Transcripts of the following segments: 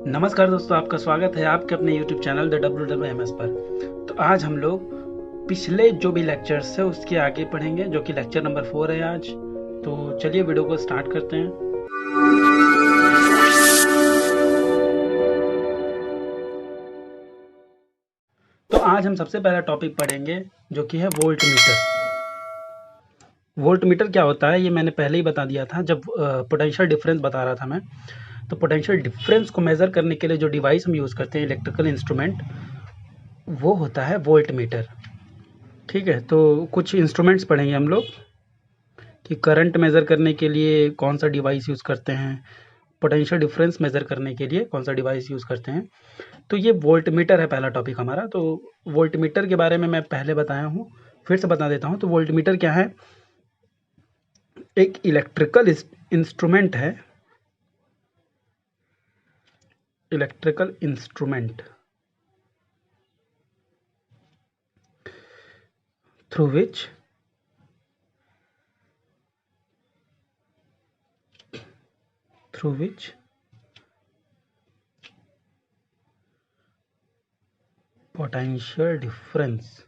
नमस्कार दोस्तों, आपका स्वागत है आपके अपने YouTube चैनल द WWMS पर। तो आज हम लोग पिछले जो भी लेक्चर्स है उसके आगे पढ़ेंगे, जो कि लेक्चर नंबर 4 है आज। तो चलिए वीडियो को स्टार्ट करते हैं। तो आज हम सबसे पहला टॉपिक पढ़ेंगे जो कि है वोल्ट मीटर। वोल्ट मीटर क्या होता है ये मैंने पहले ही बता दिया था जब पोटेंशियल डिफरेंस बता रहा था मैं। तो पोटेंशियल डिफरेंस को मेज़र करने के लिए जो डिवाइस हम यूज़ करते हैं, इलेक्ट्रिकल इंस्ट्रूमेंट, वो होता है वोल्ट मीटर। ठीक है, तो कुछ इंस्ट्रूमेंट्स पढ़ेंगे हम लोग कि करंट मेज़र करने के लिए कौन सा डिवाइस यूज़ करते हैं, पोटेंशियल डिफरेंस मेज़र करने के लिए कौन सा डिवाइस यूज़ करते हैं। तो ये वोल्ट मीटर है पहला टॉपिक हमारा। तो वोल्ट मीटर के बारे में मैं पहले बताया हूँ, फिर से बता देता हूँ। तो वोल्ट मीटर क्या है? एक इलेक्ट्रिकल इंस्ट्रूमेंट है, electrical instrument through which potential difference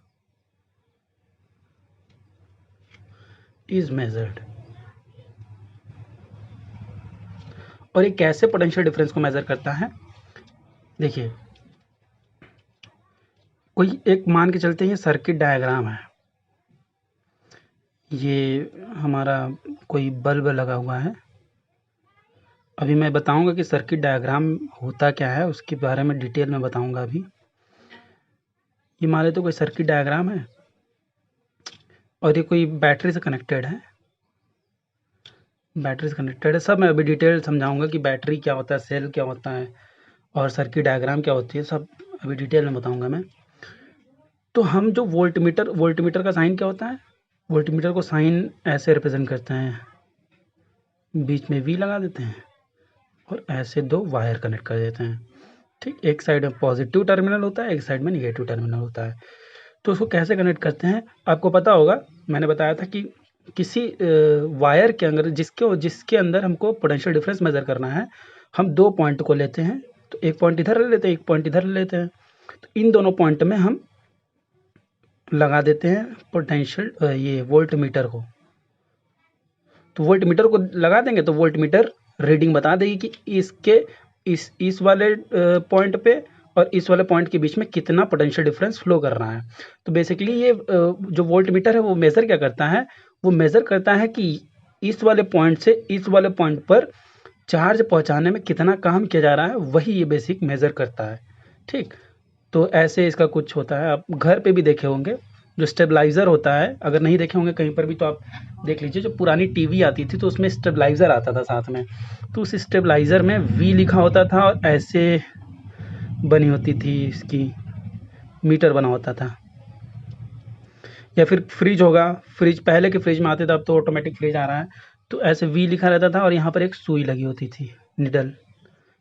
is measured। और ये कैसे पोटेंशियल डिफरेंस को मेज़र करता है? देखिए, कोई एक मान के चलते हैं, ये सर्किट डायग्राम है। ये हमारा कोई बल्ब लगा हुआ है। अभी मैं बताऊंगा कि सर्किट डायग्राम होता क्या है, उसके बारे में डिटेल में बताऊंगा अभी। ये मान लेते कोई सर्किट डायग्राम है और ये कोई बैटरी से कनेक्टेड है। बैटरी से कनेक्टेड है, सब मैं अभी डिटेल समझाऊंगा कि बैटरी क्या होता है, सेल क्या होता है और सर्किट डायग्राम क्या होती है, सब अभी डिटेल में बताऊंगा मैं। तो हम जो वोल्ट मीटर का साइन क्या होता है? वोल्ट मीटर को साइन ऐसे रिप्रेजेंट करते हैं, बीच में वी लगा देते हैं और ऐसे दो वायर कनेक्ट कर देते हैं। ठीक, एक साइड में पॉजिटिव टर्मिनल होता है, एक साइड में निगेटिव टर्मिनल होता है। तो उसको कैसे कनेक्ट करते हैं आपको पता होगा, मैंने बताया था कि किसी वायर के अंदर जिसके अंदर हमको पोटेंशियल डिफरेंस मेज़र करना है, हम दो पॉइंट को लेते हैं। तो एक पॉइंट इधर ले लेते हैं, एक पॉइंट इधर ले लेते हैं। तो इन दोनों पॉइंट में हम लगा देते हैं पोटेंशियल ये वोल्ट मीटर को। तो वोल्ट मीटर को लगा देंगे तो वोल्ट मीटर रीडिंग बता देगी कि इसके इस वाले पॉइंट पे और इस वाले पॉइंट के बीच में कितना पोटेंशियल डिफरेंस फ्लो कर रहा है। तो बेसिकली ये जो वोल्ट मीटर है वो मेज़र क्या करता है? वो मेज़र करता है कि इस वाले पॉइंट से इस वाले पॉइंट पर चार्ज पहुंचाने में कितना काम किया जा रहा है, वही ये बेसिक मेज़र करता है। ठीक, तो ऐसे इसका कुछ होता है। आप घर पे भी देखे होंगे, जो स्टेबलाइज़र होता है, अगर नहीं देखे होंगे कहीं पर भी तो आप देख लीजिए। जो पुरानी टीवी आती थी तो उसमें स्टेबलाइज़र आता था साथ में। तो उस स्टेबलाइज़र में वी लिखा होता था और ऐसे बनी होती थी, इसकी मीटर बना होता था। या फिर फ्रिज होगा, फ्रिज पहले के फ्रिज में आते थे, अब तो ऑटोमेटिक फ्रिज आ रहा है। तो ऐसे वी लिखा रहता था और यहाँ पर एक सुई लगी होती थी, निडल।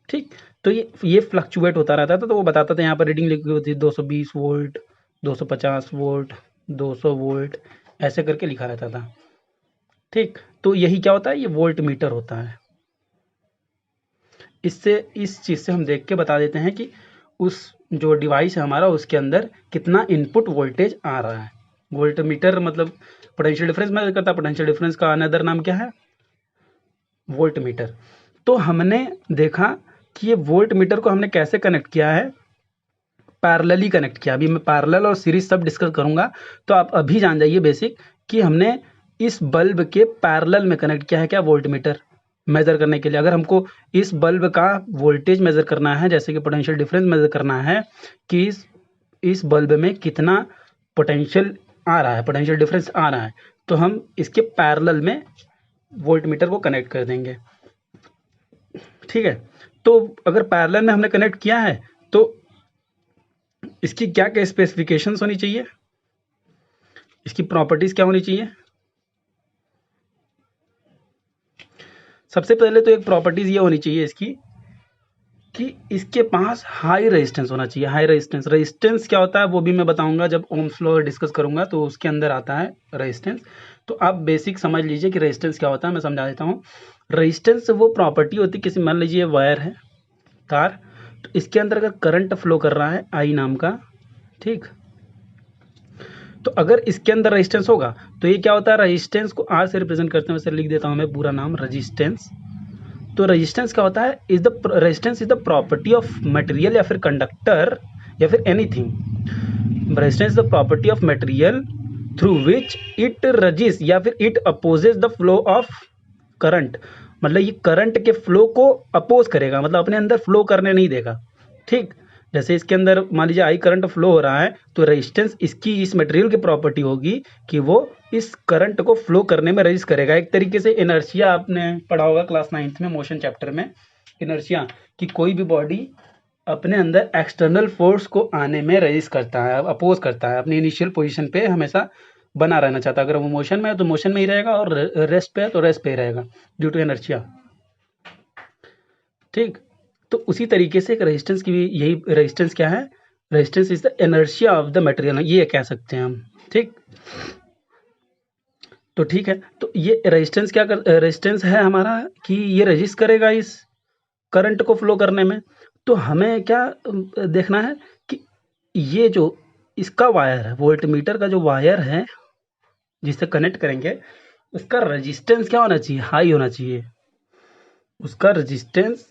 ठीक, तो ये फ्लक्चुएट होता रहता था। तो वो बताता था, यहाँ पर रीडिंग लिखी होती थी 220 वोल्ट, 250 वोल्ट, 200 वोल्ट, ऐसे करके लिखा रहता था। ठीक, तो यही क्या होता है? ये वोल्ट मीटर होता है। इससे इस चीज़ से हम देख के बता देते हैं कि उस जो डिवाइस है हमारा, उसके अंदर कितना इनपुट वोल्टेज आ रहा है। वोल्ट मीटर मतलब पोटेंशियल डिफरेंस मेजर करता है। पोटेंशियल डिफरेंस का अनदर नाम क्या है? Volt meter. तो हमने देखा कि ये वोल्ट मीटर को हमने कैसे कनेक्ट किया है, पैरेलली कनेक्ट किया। अभी मैं पैरेलल और सीरीज सब डिस्कस करूंगा, तो आप अभी जान जाइए बेसिक कि हमने इस बल्ब के पैरेलल में कनेक्ट किया है क्या वोल्ट मीटर मेज़र करने के लिए। अगर हमको इस बल्ब का वोल्टेज मेज़र करना है, जैसे कि पोटेंशियल डिफरेंस मेज़र करना है कि इस बल्ब में कितना पोटेंशियल आ रहा है, पोटेंशियल डिफरेंस आ रहा है, तो हम इसके पैरेलल में वोल्ट मीटर को कनेक्ट कर देंगे। ठीक है, तो अगर पैरेलल में हमने कनेक्ट किया है तो इसकी क्या क्या स्पेसिफिकेशंस होनी चाहिए, इसकी प्रॉपर्टीज क्या होनी चाहिए? सबसे पहले तो एक प्रॉपर्टीज ये होनी चाहिए इसकी कि इसके पास हाई रेजिस्टेंस होना चाहिए। हाई रेजिस्टेंस क्या होता है वो भी मैं बताऊंगा जब ओम्स लॉ डिस्कस करूंगा, तो उसके अंदर आता है रेजिस्टेंस। तो आप बेसिक समझ लीजिए कि रेजिस्टेंस क्या होता है, मैं समझा देता हूँ। रेजिस्टेंस वो प्रॉपर्टी होती है, किसी मान लीजिए वायर है, तार, तो इसके अंदर अगर करंट फ्लो कर रहा है आई नाम का, ठीक, तो अगर इसके अंदर रेजिस्टेंस होगा तो ये क्या होता है, रेजिस्टेंस को आर से रिप्रेजेंट करते हैं। वैसे लिख देता हूँ मैं पूरा नाम, रेजिस्टेंस। तो रेजिस्टेंस क्या होता है, resistance is the property of material या फिर कंडक्टर या फिर anything. Resistance is the property of material through which it resist या फिर it opposes the flow of current. मतलब ये करंट के फ्लो को अपोज करेगा, मतलब अपने अंदर फ्लो करने नहीं देगा, ठीक। जैसे इसके अंदर मान लीजिए आई करंट फ्लो हो रहा है, तो रेजिस्टेंस इसकी इस मटेरियल की प्रॉपर्टी होगी कि वो इस करंट को फ्लो करने में रजिस्ट करेगा। एक तरीके से इनर्शिया आपने पढ़ा होगा क्लास 9th में मोशन चैप्टर में, इनर्शिया, कि कोई भी बॉडी अपने अंदर एक्सटर्नल फोर्स को आने में रजिस्ट करता है, अपोज करता है, अपनी इनिशियल पोजीशन पे हमेशा बना रहना चाहता है। अगर वो मोशन में है तो मोशन में ही रहेगा, और रेस्ट पे है तो रेस्ट पे ही रहेगा ड्यू टू इनर्शिया, ठीक। तो उसी तरीके से एक रेजिस्टेंस की भी यही, रेजिस्टेंस क्या है, resistance is the inertia of the material, ये कह सकते हैं हम, ठीक। तो ठीक है, तो ये रेजिस्टेंस क्या कर, रेजिस्टेंस है हमारा कि ये रजिस्ट करेगा इस करंट को फ्लो करने में। तो हमें क्या देखना है कि ये जो इसका वायर है, वोल्टमीटर का जो वायर है जिससे कनेक्ट करेंगे, उसका रेजिस्टेंस क्या होना चाहिए, हाई होना चाहिए। उसका रेजिस्टेंस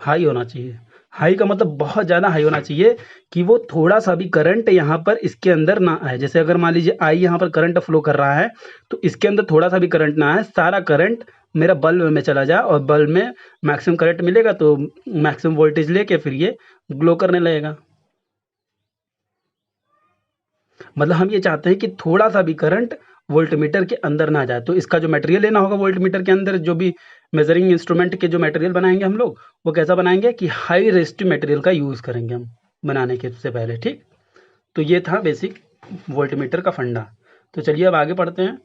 हाई होना चाहिए। हाई का मतलब बहुत ज़्यादा हाई होना चाहिए कि वो थोड़ा सा भी करंट यहाँ पर इसके अंदर ना आए। जैसे अगर मान लीजिए आई यहाँ पर करंट फ्लो कर रहा है, तो इसके अंदर थोड़ा सा भी करंट ना आए, सारा करंट मेरा बल्ब में चला जाए, और बल्ब में मैक्सिमम करंट मिलेगा तो मैक्सिमम वोल्टेज लेके फिर ये ग्लो करने लगेगा। मतलब हम ये चाहते हैं कि थोड़ा सा भी करंट वोल्टमीटर के अंदर ना जाए। तो इसका जो मटेरियल लेना होगा वोल्टमीटर के अंदर, जो भी मेजरिंग इंस्ट्रूमेंट के जो मटेरियल बनाएंगे हम लोग, वो कैसा बनाएंगे कि हाई रेजिस्टिव मटेरियल का यूज़ करेंगे हम बनाने के से पहले, ठीक। तो ये था बेसिक वोल्टमीटर का फंडा। तो चलिए अब आगे पढ़ते हैं।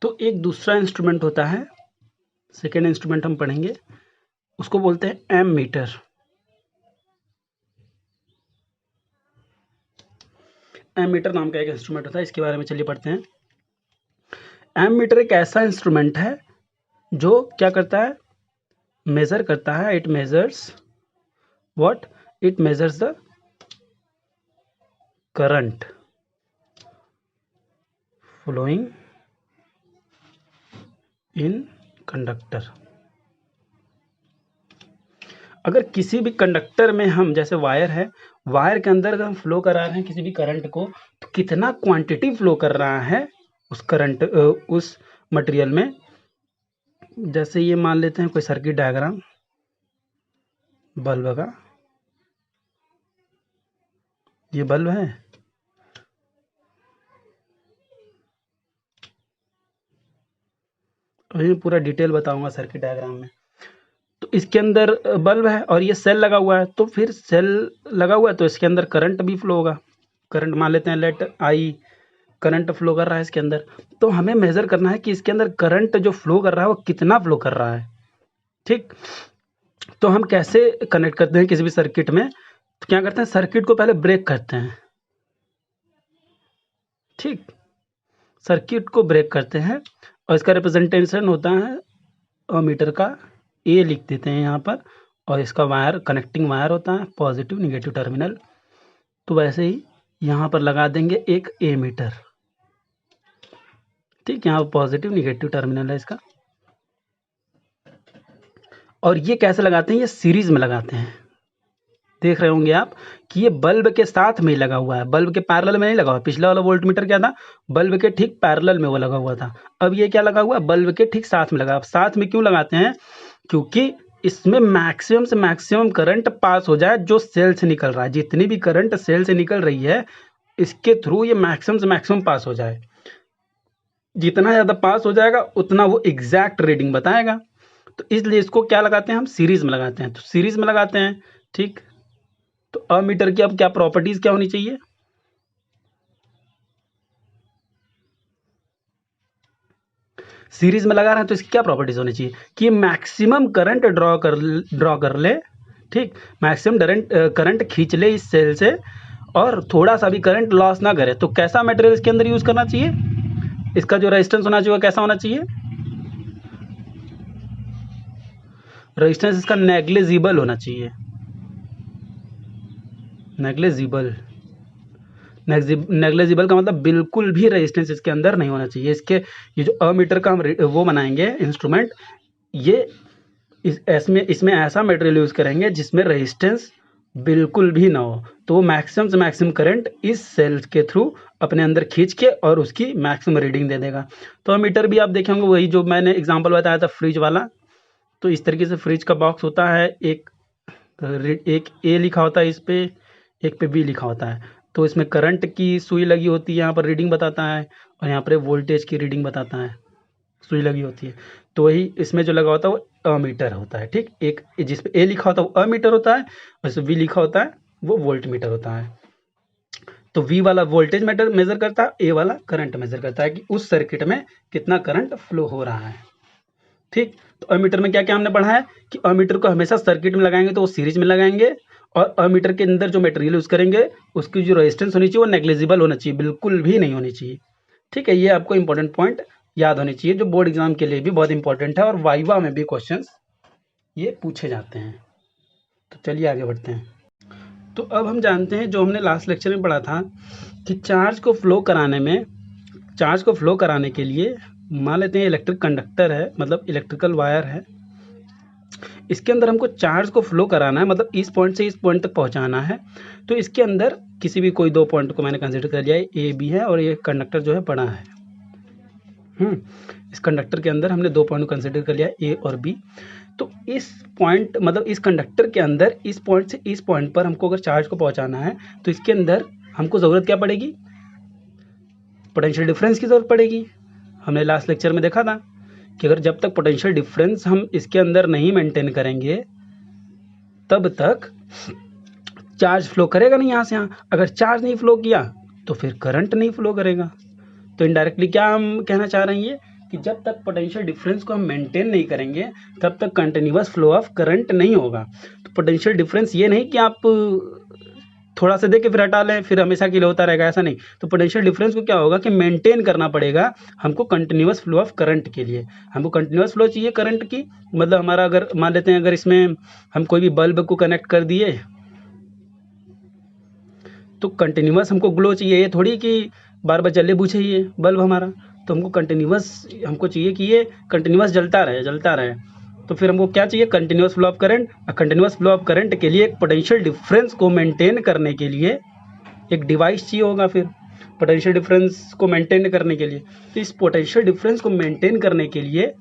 तो एक दूसरा इंस्ट्रूमेंट होता है, सेकेंड इंस्ट्रूमेंट हम पढ़ेंगे, उसको बोलते हैं एम मीटर। एम मीटर नाम का एक इंस्ट्रूमेंट होता है, इसके बारे में चलिए पढ़ते हैं। एम मीटर एक ऐसा इंस्ट्रूमेंट है जो क्या करता है, मेजर करता है, it measures what, it measures the current flowing in conductor. अगर किसी भी कंडक्टर में हम, जैसे वायर है, वायर के अंदर अगर हम फ्लो करा रहे हैं किसी भी करंट को, तो कितना क्वांटिटी फ्लो कर रहा है उस करंट, उस मटेरियल में। जैसे ये मान लेते हैं कोई सर्किट डायग्राम बल्ब का, ये बल्ब है, अभी पूरा डिटेल बताऊंगा सर्किट डायग्राम में। तो इसके अंदर बल्ब है और ये सेल लगा हुआ है, तो फिर सेल लगा हुआ है तो इसके अंदर करंट भी फ्लो होगा। करंट मान लेते हैं लेट आई, करंट फ्लो कर रहा है इसके अंदर। तो हमें मेजर करना है कि इसके अंदर करंट जो फ्लो कर रहा है वो कितना फ्लो कर रहा है, ठीक। तो हम कैसे कनेक्ट करते हैं किसी भी सर्किट में, तो क्या करते हैं, सर्किट को पहले ब्रेक करते हैं, ठीक। सर्किट को ब्रेक करते हैं और इसका रिप्रेजेंटेशन होता है मीटर का, ए लिख देते हैं यहाँ पर, और इसका वायर कनेक्टिंग वायर होता है, पॉजिटिव निगेटिव टर्मिनल। तो वैसे ही यहाँ पर लगा देंगे एक ए मीटर, ठीक। यहाँ पॉजिटिव निगेटिव टर्मिनल है इसका। और ये कैसे लगाते हैं, ये सीरीज में लगाते हैं। देख रहे होंगे आप कि ये बल्ब के साथ में ही लगा हुआ है, बल्ब के पैरेलल में नहीं लगा हुआ। पिछला वाला वोल्टमीटर क्या था, बल्ब के ठीक पैरेलल में वो लगा हुआ था। अब ये क्या लगा हुआ है, बल्ब के ठीक साथ में लगा। साथ में क्यों लगाते हैं, क्योंकि इसमें मैक्सिमम से मैक्सिमम करंट पास हो जाए जो सेल से निकल रहा है। जितनी भी करंट सेल से निकल रही है इसके थ्रू ये मैक्सिमम से मैक्सिमम पास हो जाए। जितना ज़्यादा पास हो जाएगा उतना वो एग्जैक्ट रीडिंग बताएगा। तो इसलिए इसको क्या लगाते हैं, हम सीरीज में लगाते हैं। तो सीरीज में लगाते हैं, ठीक। तो अमीटर की अब क्या प्रॉपर्टीज क्या होनी चाहिए, सीरीज में लगा रहे हैं तो इसकी क्या प्रॉपर्टीज होनी चाहिए कि मैक्सिमम करंट ड्रॉ कर ले, ठीक। मैक्सिमम करंट खींच ले इस सेल से और थोड़ा सा भी करंट लॉस ना करे। तो कैसा मटेरियल इसके अंदर यूज करना चाहिए, इसका जो रेजिस्टेंस होना चाहिए कैसा होना चाहिए, रेजिस्टेंस इसका नेग्लिजिबल होना चाहिए, नेग्लिजिबल। नेग्लिजिबल का मतलब बिल्कुल भी रेजिस्टेंस इसके अंदर नहीं होना चाहिए। इसके ये जो अमीटर का हम वो बनाएंगे इंस्ट्रूमेंट, ये इसमें ऐसा मटेरियल यूज़ करेंगे जिसमें रेजिस्टेंस बिल्कुल भी ना हो, तो वो मैक्सिमम से मैक्सिमम करंट इस सेल के थ्रू अपने अंदर खींच के और उसकी मैक्सिमम रीडिंग दे देगा। तो अमीटर भी आप देखेंगे वही जो मैंने एग्जांपल बताया था फ्रिज वाला, तो इस तरीके से फ्रिज का बॉक्स होता है, एक ए लिखा होता है इस पे, एक पे बी लिखा होता है। तो इसमें करंट की सुई लगी होती है, यहाँ पर रीडिंग बताता है, और यहाँ पर वोल्टेज की रीडिंग बताता है, सुई लगी होती है। तो वही इसमें जो लगा होता है वो अमीटर होता है, ठीक। एक जिस पे ए लिखा होता है वो अमीटर होता है, और इस बी लिखा होता है वो वोल्ट मीटर होता है। तो वी वाला वोल्टेज मीटर मेजर करता है, ए वाला करंट मेजर करता है कि उस सर्किट में कितना करंट फ्लो हो रहा है, ठीक। तो अमीटर में क्या क्या हमने पढ़ा है कि अमीटर को हमेशा सर्किट में लगाएंगे तो वो सीरीज में लगाएंगे, और अमीटर के अंदर जो मटेरियल यूज करेंगे उसकी जो रेजिस्टेंस होनी चाहिए वो नेग्लिजिबल होना चाहिए, बिल्कुल भी नहीं होनी चाहिए, ठीक है। ये आपको इंपॉर्टेंट पॉइंट याद होनी चाहिए जो बोर्ड एग्जाम के लिए भी बहुत इंपॉर्टेंट है, और वाइवा में भी क्वेश्चंस ये पूछे जाते हैं। तो चलिए आगे बढ़ते हैं। तो अब हम जानते हैं जो हमने लास्ट लेक्चर में पढ़ा था कि चार्ज को फ्लो कराने के लिए मान लेते हैं इलेक्ट्रिक कंडक्टर है, मतलब इलेक्ट्रिकल वायर है, इसके अंदर हमको चार्ज को फ्लो कराना है, मतलब इस पॉइंट से इस पॉइंट तक पहुंचाना है। तो इसके अंदर किसी भी कोई दो पॉइंट को मैंने कंसिडर कर लिया है, ए बी है और ये कंडक्टर जो है बड़ा है। इस कंडक्टर के अंदर हमने दो पॉइंट कंसिडर कर लिया ए और बी। तो इस पॉइंट मतलब इस कंडक्टर के अंदर इस पॉइंट से इस पॉइंट पर हमको अगर चार्ज को पहुंचाना है तो इसके अंदर हमको ज़रूरत क्या पड़ेगी, पोटेंशियल डिफरेंस की ज़रूरत पड़ेगी। हमने लास्ट लेक्चर में देखा था कि अगर जब तक पोटेंशियल डिफरेंस हम इसके अंदर नहीं मेंटेन करेंगे तब तक चार्ज फ्लो करेगा नहीं यहाँ से यहाँ। अगर चार्ज नहीं फ्लो किया तो फिर करंट नहीं फ्लो करेगा। तो इनडायरेक्टली क्या हम कहना चाह रहे हैं ये कि जब तक पोटेंशियल डिफरेंस को हम मेंटेन नहीं करेंगे तब तक कंटिन्यूअस फ्लो ऑफ करंट नहीं होगा। तो पोटेंशियल डिफरेंस ये नहीं कि आप थोड़ा सा दे के फिर हटा लें फिर हमेशा के लिए होता रहेगा, ऐसा नहीं। तो पोटेंशियल डिफरेंस को क्या होगा कि मेंटेन करना पड़ेगा हमको कंटिन्यूअस फ्लो ऑफ करंट के लिए। हमको कंटिन्यूअस फ्लो चाहिए करंट की, मतलब हमारा अगर मान लेते हैं अगर इसमें हम कोई भी बल्ब को कनेक्ट कर दिए तो कंटिन्यूअस हमको ग्लो चाहिए, ये थोड़ी कि बार बार जले बुझे ये बल्ब हमारा। तो हमको कंटिन्यूअस हमको चाहिए कि ये कंटिन्यूअस जलता रहे। तो फिर हमको क्या चाहिए, कंटिन्यूअस फ्लो ऑफ करंट। और कंटिन्यूअस फ्लो ऑफ करंट के लिए एक पोटेंशियल डिफरेंस को मेंटेन करने के लिए एक डिवाइस चाहिए होगा, फिर पोटेंशियल डिफरेंस को मेंटेन करने के लिए। तो इस पोटेंशियल डिफरेंस को मेंटेन करने के लिए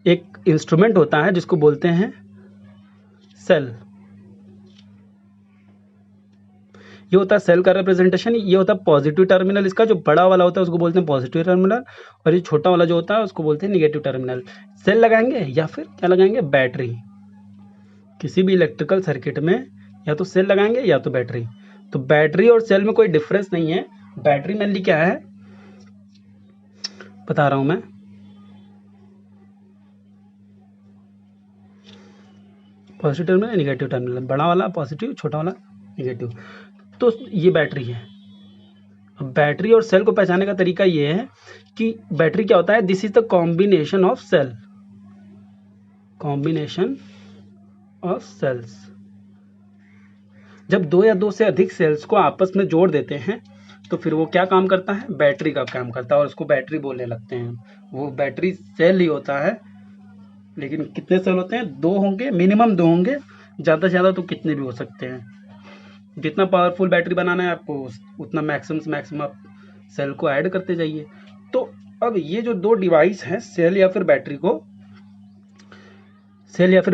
एक इंस्ट्रूमेंट होता है जिसको बोलते हैं सेल। ये होता है सेल का रिप्रेजेंटेशन। ये होता है पॉजिटिव टर्मिनल, इसका जो बड़ा वाला होता है उसको बोलते हैं पॉजिटिव टर्मिनल, और ये छोटा वाला जो होता है उसको बोलते हैं निगेटिव टर्मिनल। सेल लगाएंगे या फिर क्या लगाएंगे, बैटरी। किसी भी इलेक्ट्रिकल सर्किट में या तो सेल लगाएंगे या तो बैटरी। तो बैटरी और सेल में कोई डिफरेंस नहीं है। बैटरी मेनली क्या है बता रहा हूं मैं, पॉजिटिव टर्मिनल निगेटिव टर्मिनल, बड़ा वाला पॉजिटिव छोटा वाला निगेटिव। तो ये बैटरी है। अब बैटरी और सेल को पहचानने का तरीका ये है कि बैटरी क्या होता है, this is the combination of cell, combination of cells. जब दो या दो से अधिक सेल्स को आपस में जोड़ देते हैं तो फिर वो क्या काम करता है, बैटरी का काम करता है, और उसको बैटरी बोलने लगते हैं। वो बैटरी सेल ही होता है, लेकिन कितने सेल होते हैं, दो होंगे, मिनिमम दो होंगे, ज़्यादा से ज़्यादा तो कितने भी हो सकते हैं। जितना पावरफुल बैटरी बनाना है आपको उतना मैक्सिमम से मैक्सिमम आप सेल को ऐड करते जाइए। तो अब ये जो दो डिवाइस हैं सेल या फिर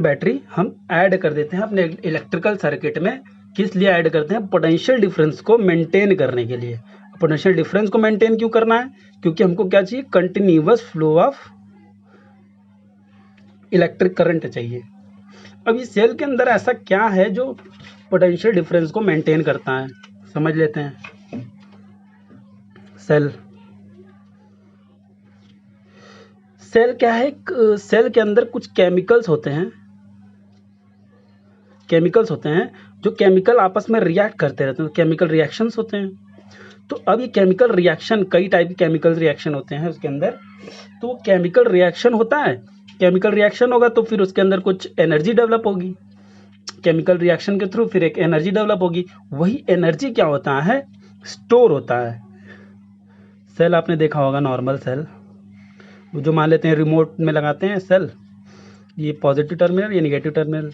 बैटरी हम ऐड कर देते हैं अपने इलेक्ट्रिकल सर्किट में। किस लिए ऐड करते हैं, पोटेंशियल डिफरेंस को मेंटेन करने के लिए। पोटेंशियल डिफरेंस को मेंटेन क्यों करना है, क्योंकि हमको क्या चाहिए, continuous flow of electric current चाहिए। अब इस सेल के अंदर ऐसा क्या है जो पोटेंशियल डिफरेंस को मेंटेन करता है, समझ लेते हैं। सेल क्या है, सेल के अंदर कुछ केमिकल्स होते हैं जो केमिकल आपस में रिएक्ट करते रहते हैं, केमिकल रिएक्शंस होते हैं। तो अब ये केमिकल रिएक्शन, कई टाइप के केमिकल रिएक्शन होते हैं उसके अंदर। तो वो केमिकल रिएक्शन होता है केमिकल रिएक्शन होगा तो फिर उसके अंदर कुछ एनर्जी डेवलप होगी, केमिकल रिएक्शन के थ्रू फिर एक एनर्जी डेवलप होगी। वही एनर्जी क्या होता है, स्टोर होता है। सेल आपने देखा होगा, नॉर्मल सेल जो मान लेते हैं रिमोट में लगाते हैं सेल, ये पॉजिटिव टर्मिनल, ये निगेटिव टर्मिनल।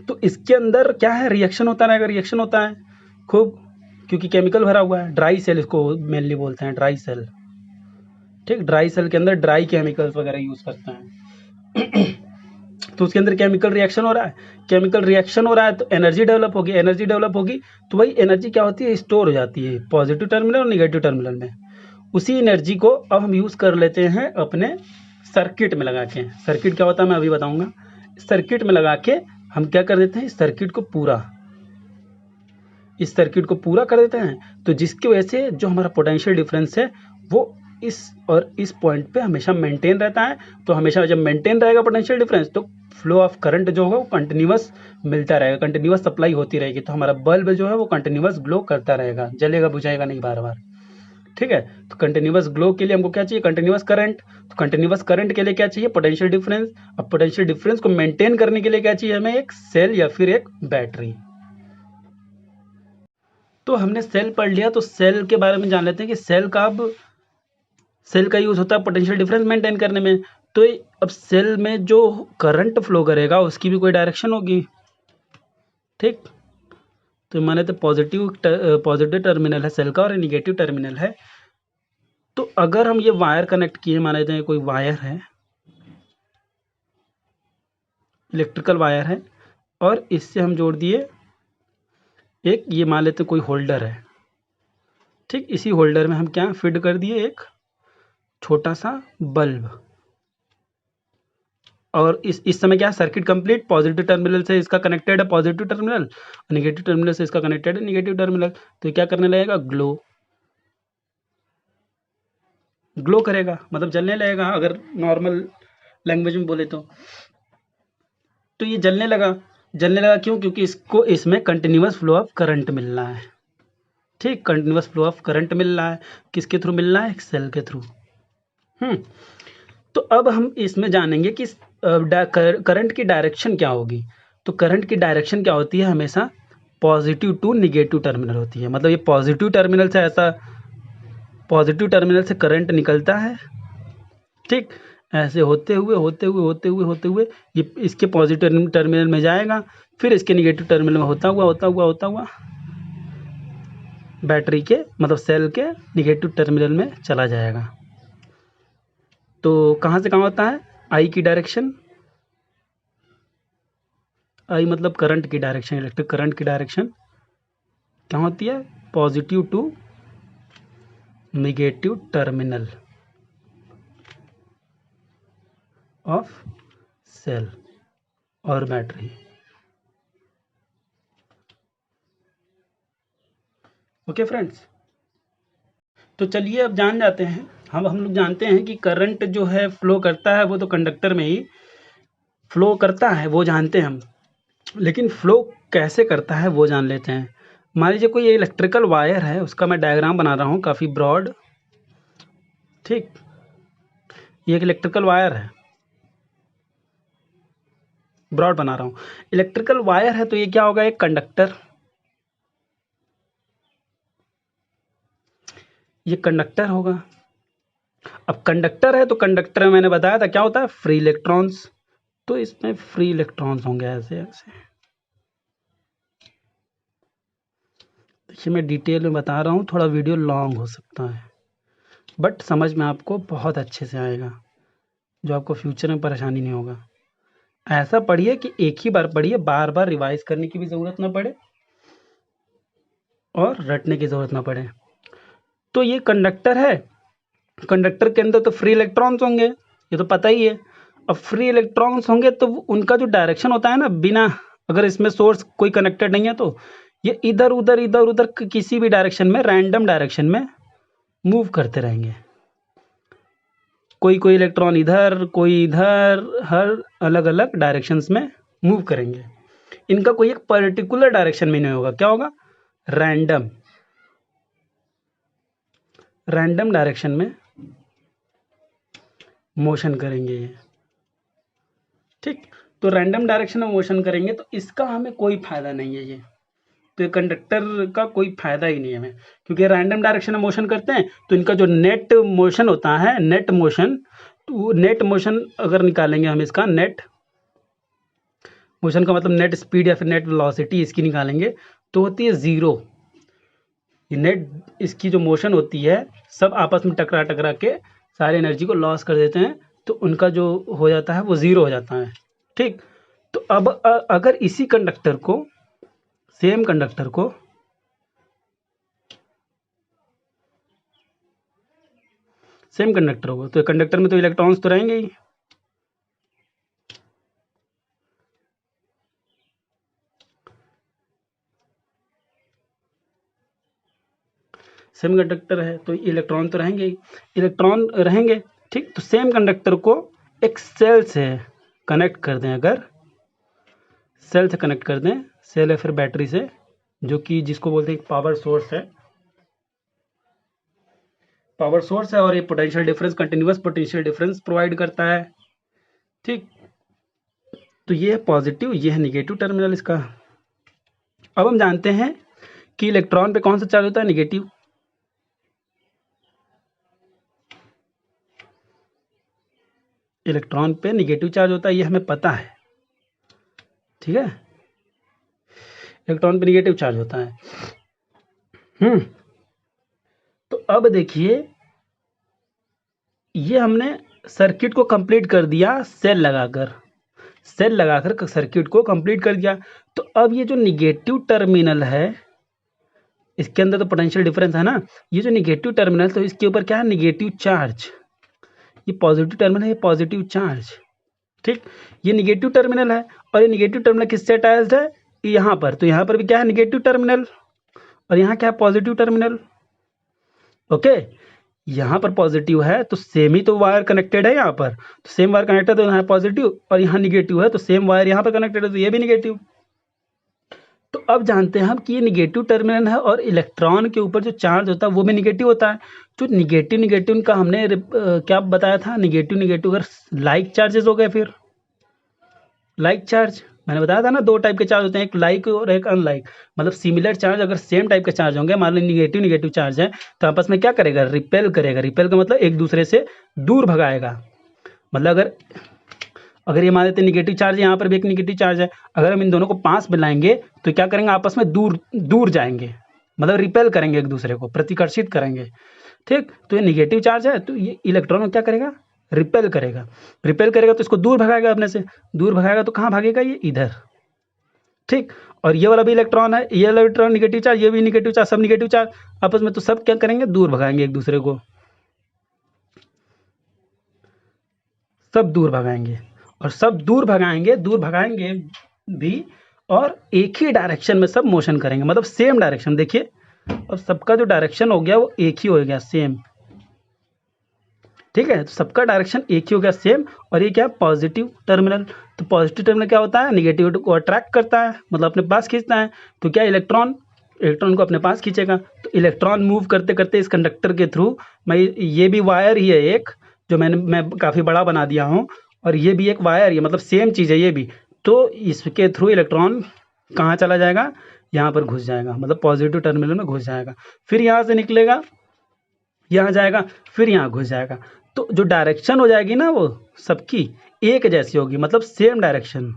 तो इसके अंदर क्या है, रिएक्शन होता रहेगा, रिएक्शन होता है खूब, क्योंकि केमिकल भरा हुआ है। ड्राई सेल इसको मेनली बोलते हैं, ड्राई सेल। ठीक, ड्राई सेल के अंदर ड्राई केमिकल्स वगैरह यूज करते हैं। तो उसके अंदर केमिकल रिएक्शन हो रहा है, केमिकल रिएक्शन हो रहा है तो एनर्जी डेवलप होगी, एनर्जी डेवलप होगी तो वही एनर्जी क्या होती है, स्टोर हो जाती है पॉजिटिव टर्मिनल और निगेटिव टर्मिनल में। उसी एनर्जी को अब हम यूज कर लेते हैं अपने सर्किट में लगा के। सर्किट क्या होता है मैं अभी बताऊंगा। सर्किट में लगा के हम क्या कर देते हैं, इस सर्किट को पूरा कर देते हैं। तो जिसकी वजह से जो हमारा पोटेंशियल डिफरेंस है वो इस और इस पॉइंट पे हमेशा मेंटेन रहता है। तो हमेशा जब मेंटेन रहेगा पोटेंशियल डिफरेंस तो फ्लो ऑफ करंट जो होगा वो कंटिन्यूअस मिलता रहेगा, कंटिन्यूअस सप्लाई होती रहेगी। तो हमारा बल्ब जो है वो कंटिन्यूअस ग्लो करता रहेगा, जलेगा बुझाएगा नहीं बार बार। ठीक है, तो कंटिन्यूअस ग्लो के लिए हमको क्या चाहिए, कंटिन्यूअस करंट। तो कंटिन्यूअस करंट के लिए क्या चाहिए, पोटेंशियल डिफरेंस। अब पोटेंशियल डिफरेंस को मेंटेन करने के लिए क्या चाहिए हमें, एक सेल या फिर एक बैटरी। तो हमने सेल पढ़ लिया, तो सेल के बारे में जान लेते हैं कि सेल का यूज होता है पोटेंशियल डिफरेंस मेंटेन करने में। तो अब सेल में जो करंट फ्लो करेगा उसकी भी कोई डायरेक्शन होगी। ठीक, तो माने तो पॉजिटिव टर्मिनल है सेल का और निगेटिव टर्मिनल है। तो अगर हम ये वायर कनेक्ट किए, मान लेते हैं कोई वायर है, इलेक्ट्रिकल वायर है, और इससे हम जोड़ दिए एक, ये मान लेते हैं कोई होल्डर है। ठीक, इसी होल्डर में हम क्या फिट कर दिए, एक छोटा सा बल्ब। और इस समय क्या है, सर्किट कंप्लीट, पॉजिटिव टर्मिनल से इसका कनेक्टेड है पॉजिटिव टर्मिनल, और निगेटिव टर्मिनल से इसका कनेक्टेड है निगेटिव टर्मिनल। तो ये क्या करने लगेगा, ग्लो करेगा, मतलब जलने लगेगा अगर नॉर्मल लैंग्वेज में बोले तो ये जलने लगा क्यों, क्योंकि इसको इसमें कंटिन्यूअस फ्लो ऑफ करंट मिल रहा है। ठीक, कंटिन्यूअस फ्लो ऑफ करंट मिल रहा है, किसके थ्रू मिल रहा है, एक सेल के थ्रू। तो अब हम इसमें जानेंगे कि करंट की डायरेक्शन क्या होगी। तो करंट की डायरेक्शन क्या होती है, हमेशा पॉजिटिव टू निगेटिव टर्मिनल होती है। मतलब ये पॉजिटिव टर्मिनल से करंट निकलता है। ठीक, ऐसे होते हुए ये इसके पॉजिटिव टर्मिनल में जाएगा, फिर इसके निगेटिव टर्मिनल में होता हुआ बैटरी के मतलब सेल के निगेटिव टर्मिनल में चला जाएगा। तो कहाँ से कहाँ होता है, आई की डायरेक्शन, आई मतलब करंट की डायरेक्शन, इलेक्ट्रिक करंट की डायरेक्शन क्या होती है, positive to negative terminal of cell और बैटरी। ओके फ्रेंड्स, तो चलिए अब जान जाते हैं, हम लोग जानते हैं कि करंट जो है फ्लो करता है वो तो कंडक्टर में ही फ्लो करता है, वो जानते हैं हम। लेकिन फ्लो कैसे करता है वो जान लेते हैं। मान लीजिए कोई इलेक्ट्रिकल वायर है, उसका मैं डायग्राम बना रहा हूँ काफ़ी ब्रॉड। ठीक, ये एक इलेक्ट्रिकल वायर है, ब्रॉड बना रहा हूँ। इलेक्ट्रिकल वायर है तो ये क्या होगा, एक कंडक्टर, ये कंडक्टर होगा। अब कंडक्टर है तो कंडक्टर में मैंने बताया था क्या होता है, फ्री इलेक्ट्रॉन्स। तो इसमें फ्री इलेक्ट्रॉन्स होंगे ऐसे ऐसे। देखिए मैं डिटेल में बता रहा हूँ, थोड़ा वीडियो लॉन्ग हो सकता है बट समझ में आपको बहुत अच्छे से आएगा, जो आपको फ्यूचर में परेशानी नहीं होगा। ऐसा पढ़िए कि एक ही बार पढ़िए, बार बार रिवाइज करने की भी ज़रूरत ना पड़े और रटने की ज़रूरत ना पड़े। तो ये कंडक्टर है, कंडक्टर के अंदर तो फ्री इलेक्ट्रॉन्स होंगे, ये तो पता ही है। अब फ्री इलेक्ट्रॉन्स होंगे तो उनका जो डायरेक्शन होता है ना, बिना अगर इसमें सोर्स कोई कनेक्टेड नहीं है तो ये इधर उधर किसी भी डायरेक्शन में, रैंडम डायरेक्शन में मूव करते रहेंगे। कोई इलेक्ट्रॉन इधर, कोई इधर, हर अलग अलग डायरेक्शंस में मूव करेंगे। इनका कोई एक पर्टिकुलर डायरेक्शन में नहीं होगा, क्या होगा, रैंडम डायरेक्शन में मोशन करेंगे ये। ठीक। तो रैंडम डायरेक्शन में मोशन करेंगे तो इसका हमें कोई फायदा नहीं है, ये तो कंडक्टर का कोई फायदा ही नहीं है हमें, क्योंकि रैंडम डायरेक्शन में मोशन करते हैं तो इनका जो नेट मोशन होता है, नेट मोशन, तो नेट मोशन अगर निकालेंगे हम, इसका नेट मोशन का मतलब नेट स्पीड या फिर नेट वेलोसिटी इसकी निकालेंगे तो होती है ज़ीरो। ये नेट इसकी जो मोशन होती है सब आपस में टकरा टकरा के सारी एनर्जी को लॉस कर देते हैं, तो उनका जो हो जाता है वो ज़ीरो हो जाता है। ठीक। तो अब अगर इसी कंडक्टर को, सेम कंडक्टर को सेम कंडक्टर होगा तो कंडक्टर में तो इलेक्ट्रॉन्स तो रहेंगे ही, सेम कंडक्टर है तो इलेक्ट्रॉन तो रहेंगे ही, इलेक्ट्रॉन रहेंगे। ठीक। तो सेम कंडक्टर को एक सेल से कनेक्ट कर दें, अगर सेल से कनेक्ट कर दें, सेल या फिर बैटरी से, जो कि जिसको बोलते हैं पावर सोर्स है, पावर सोर्स है, और ये potential difference, continuous potential difference provide करता है। ठीक। तो ये है पॉजिटिव, ये है निगेटिव टर्मिनल इसका। अब हम जानते हैं कि इलेक्ट्रॉन पे कौन सा चार्ज होता है, निगेटिव। इलेक्ट्रॉन पे निगेटिव चार्ज होता है, ये हमें पता है। ठीक है, इलेक्ट्रॉन पे निगेटिव चार्ज होता है। तो अब देखिए, ये हमने सर्किट को कंप्लीट कर दिया सेल लगाकर, सेल लगाकर सर्किट को कंप्लीट कर दिया। तो अब ये जो निगेटिव टर्मिनल है, इसके अंदर तो पोटेंशियल डिफरेंस है ना, ये जो निगेटिव टर्मिनल, तो इसके ऊपर क्या है, निगेटिव चार्ज। ये पॉजिटिव टर्मिनल है, ये पॉजिटिव चार्ज। ठीक। ये निगेटिव टर्मिनल है, और ये निगेटिव टर्मिनल किससे अटैच्ड है, यहाँ पर। तो यहाँ पर भी क्या है, निगेटिव टर्मिनल, और यहाँ क्या है, पॉजिटिव टर्मिनल। ओके, यहाँ पर पॉजिटिव है तो सेम ही तो वायर कनेक्टेड है यहाँ पर, तो सेम वायर कनेक्टेड है तो यहाँ पॉजिटिव, और यहाँ निगेटिव है तो सेम वायर यहाँ पर कनेक्टेड है तो ये भी निगेटिव। तो अब जानते हैं हम कि ये निगेटिव टर्मिनल है, और इलेक्ट्रॉन के ऊपर जो चार्ज होता है वो भी निगेटिव होता है। जो निगेटिव निगेटिव का हमने क्या बताया था, निगेटिव निगेटिव अगर लाइक चार्जेस हो गए, फिर लाइक चार्ज मैंने बताया था ना, दो टाइप के चार्ज होते हैं, एक लाइक और एक अनलाइक। मतलब सिमिलर चार्ज अगर सेम टाइप के चार्ज होंगे, मान लो निगेटिव निगेटिव चार्ज है, तो आपस में क्या करेगा, रिपेल करेगा। रिपेल का मतलब एक दूसरे से दूर भगाएगा। मतलब अगर ये मान लेते हैं निगेटिव चार्ज, यहाँ पर भी एक निगेटिव चार्ज है, अगर हम इन दोनों को पास में लाएंगे तो क्या करेंगे, आपस में दूर दूर जाएंगे, मतलब रिपेल करेंगे, एक दूसरे को प्रतिकर्षित करेंगे। ठीक। तो ये निगेटिव चार्ज है तो ये इलेक्ट्रॉन क्या करेगा, रिपेल करेगा। रिपेल करेगा तो इसको दूर भगाएगा, अपने से दूर भगाएगा तो कहाँ भागेगा, ये इधर। ठीक। और ये वाला भी इलेक्ट्रॉन है, ये वाला इलेक्ट्रॉन निगेटिव चार्ज, ये भी निगेटिव चार्ज, सब निगेटिव चार्ज आपस में, तो सब क्या करेंगे, दूर भगाएंगे एक दूसरे को, सब दूर भगाएंगे। और सब दूर भगाएंगे भी, और एक ही डायरेक्शन में सब मोशन करेंगे, मतलब सेम डायरेक्शन। देखिए, और सबका जो डायरेक्शन हो गया वो एक ही हो गया, सेम। ठीक है, तो सबका डायरेक्शन एक ही हो गया, सेम। और ये क्या, पॉजिटिव टर्मिनल। तो पॉजिटिव टर्मिनल क्या होता है, निगेटिव को अट्रैक्ट करता है, मतलब अपने पास खींचता है। तो क्या, इलेक्ट्रॉन को अपने पास खींचेगा। तो इलेक्ट्रॉन मूव करते करते इस कंडक्टर के थ्रू, मैं ये भी वायर ही है एक, जो मैं काफ़ी बड़ा बना दिया हूँ, और ये भी एक वायर ही है, मतलब सेम चीज़ है ये भी। तो इसके थ्रू इलेक्ट्रॉन कहाँ चला जाएगा, यहाँ पर घुस जाएगा, मतलब पॉजिटिव टर्मिनल में घुस जाएगा। फिर यहाँ से निकलेगा, यहाँ जाएगा, फिर यहाँ घुस जाएगा। तो जो डायरेक्शन हो जाएगी ना, वो सबकी एक जैसी होगी, मतलब सेम डायरेक्शन।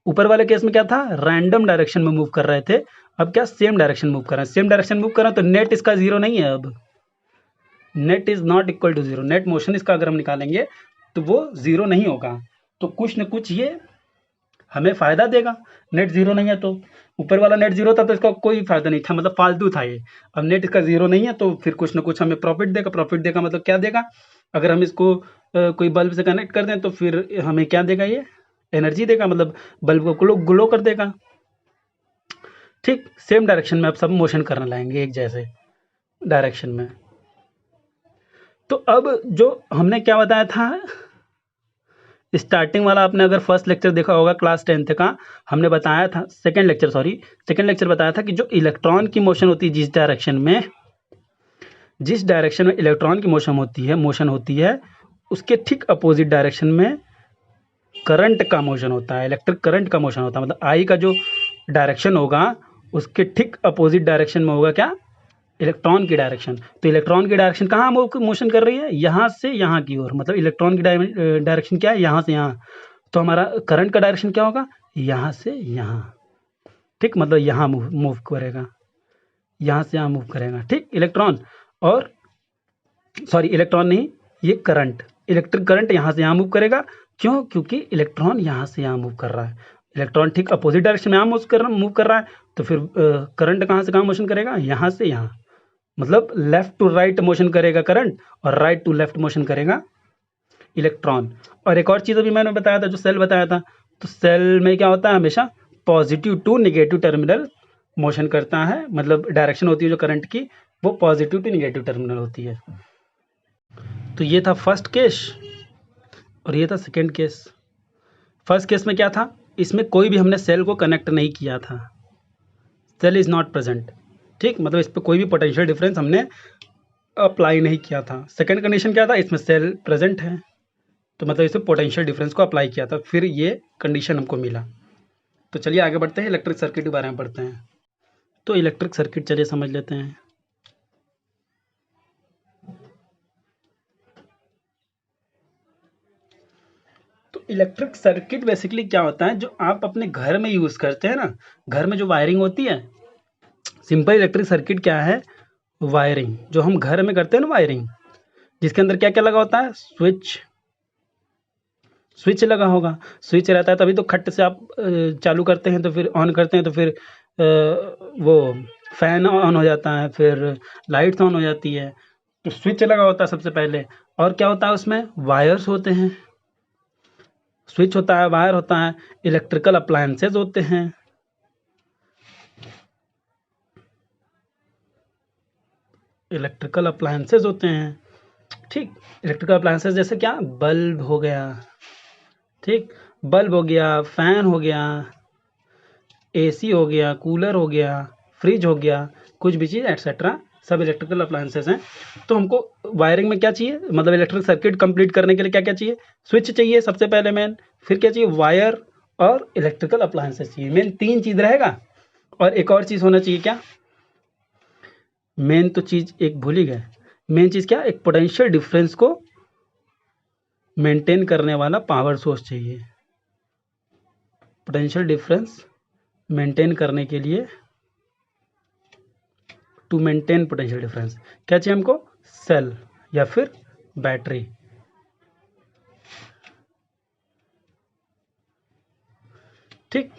ऊपर वाले केस में क्या था, रैंडम डायरेक्शन में मूव कर रहे थे, अब क्या, सेम डायरेक्शन मूव कर रहे हैं। सेम डायरेक्शन मूव कर रहे हैं तो नेट इसका जीरो नहीं है, अब net is not equal to zero. Net motion इसका अगर हम निकालेंगे तो वो जीरो नहीं होगा, तो कुछ न कुछ ये हमें फायदा देगा। नेट जीरो नहीं है तो, ऊपर वाला नेट जीरो था तो इसका कोई फायदा नहीं था, मतलब फालतू था ये। अब नेट इसका जीरो नहीं है तो फिर कुछ ना कुछ हमें प्रॉफिट देगा। प्रॉफिट देगा मतलब क्या देगा, अगर हम इसको कोई बल्ब से कनेक्ट कर दें तो फिर हमें क्या देगा, ये एनर्जी देगा, मतलब बल्ब को ग्लो कर देगा। ठीक। सेम डायरेक्शन में अब सब मोशन करने लाएंगे, एक जैसे डायरेक्शन में। तो अब जो हमने क्या बताया था, स्टार्टिंग वाला आपने अगर फर्स्ट लेक्चर देखा होगा क्लास 10th का, हमने बताया था, सेकंड लेक्चर बताया था कि जो इलेक्ट्रॉन की मोशन होती है, जिस डायरेक्शन में इलेक्ट्रॉन की मोशन होती है, उसके ठीक अपोजिट डायरेक्शन में करंट का मोशन होता है, इलेक्ट्रिक करंट का मोशन होता है। मतलब आई का जो डायरेक्शन होगा उसके ठीक अपोजिट डायरेक्शन में होगा क्या, इलेक्ट्रॉन की डायरेक्शन। तो इलेक्ट्रॉन की डायरेक्शन कहाँ मोशन कर रही है, यहाँ से यहाँ की ओर। मतलब इलेक्ट्रॉन की डायरेक्शन क्या है, यहाँ से यहाँ। तो हमारा करंट का डायरेक्शन क्या होगा, यहाँ से यहाँ। ठीक, मतलब यहाँ मूव करेगा, यहाँ से यहाँ मूव करेगा। ठीक, इलेक्ट्रॉन और सॉरी इलेक्ट्रॉन नहीं, ये करंट, इलेक्ट्रिक करंट यहाँ से यहाँ मूव करेगा। क्यों, क्योंकि इलेक्ट्रॉन यहाँ से यहाँ मूव कर रहा है। इलेक्ट्रॉन ठीक अपोजिट डायरेक्शन में यहाँ मूव कर रहा है, तो फिर करंट कहाँ से कहाँ मोशन करेगा, यहाँ से यहाँ। मतलब लेफ्ट टू राइट मोशन करेगा करंट, और राइट टू लेफ्ट मोशन करेगा इलेक्ट्रॉन। और एक और चीज़ अभी मैंने बताया था, जो सेल बताया था, तो सेल में क्या होता है, हमेशा positive to negative terminal motion करता है। मतलब डायरेक्शन होती है जो करंट की, वो पॉजिटिव टू नेगेटिव टर्मिनल होती है। तो ये था फर्स्ट केस और ये था सेकेंड केस। फर्स्ट केस में क्या था, इसमें कोई भी हमने सेल को कनेक्ट नहीं किया था, सेल इज़ नॉट प्रेजेंट। ठीक, मतलब इस पर कोई भी पोटेंशियल डिफरेंस हमने अप्लाई नहीं किया था। सेकेंड कंडीशन क्या था, इसमें सेल प्रेजेंट है, तो मतलब इसमें पोटेंशियल डिफरेंस को अप्लाई किया था, फिर ये कंडीशन हमको मिला। तो चलिए आगे बढ़ते हैं, इलेक्ट्रिक सर्किट के बारे में पढ़ते हैं। तो इलेक्ट्रिक सर्किट चलिए समझ लेते हैं। तो इलेक्ट्रिक सर्किट बेसिकली क्या होता है, जो आप अपने घर में यूज़ करते हैं ना, घर में जो वायरिंग होती है। सिंपल इलेक्ट्रिक सर्किट क्या है, वायरिंग जो हम घर में करते हैं ना, वायरिंग जिसके अंदर क्या क्या लगा होता है, स्विच लगा होगा। स्विच रहता है तभी तो खट से आप चालू करते हैं, तो फिर ऑन करते हैं, तो फिर वो फैन ऑन हो जाता है, फिर लाइट्स ऑन हो जाती है। तो स्विच लगा होता है सबसे पहले। और क्या होता है उसमें, वायर्स होते हैं। स्विच होता है, वायर होता है, इलेक्ट्रिकल अप्लायंसेज होते हैं। इलेक्ट्रिकल अप्लायंसेज होते हैं। ठीक, इलेक्ट्रिकल अप्लायंसेज जैसे क्या, बल्ब हो गया। ठीक, बल्ब हो गया, फैन हो गया, एसी हो गया, कूलर हो गया, फ्रिज हो गया, कुछ भी चीज़ एटसेट्रा, सब इलेक्ट्रिकल अप्लायंसेज हैं। तो हमको वायरिंग में क्या चाहिए, मतलब इलेक्ट्रिक सर्किट कंप्लीट करने के लिए क्या क्या चाहिए, स्विच चाहिए सबसे पहले मेन, फिर क्या चाहिए, वायर और इलेक्ट्रिकल अप्लायंसेज चाहिए। मेन तीन चीज़ रहेगा। और एक और चीज़ होना चाहिए, क्या मेन तो चीज़ एक भूल ही गए। मेन चीज़ क्या, एक पोटेंशियल डिफरेंस को मेंटेन करने वाला पावर सोर्स चाहिए। पोटेंशियल डिफरेंस मेंटेन करने के लिए, टू मेंटेन पोटेंशियल डिफरेंस क्या चाहिए हमको, सेल या फिर बैटरी। ठीक,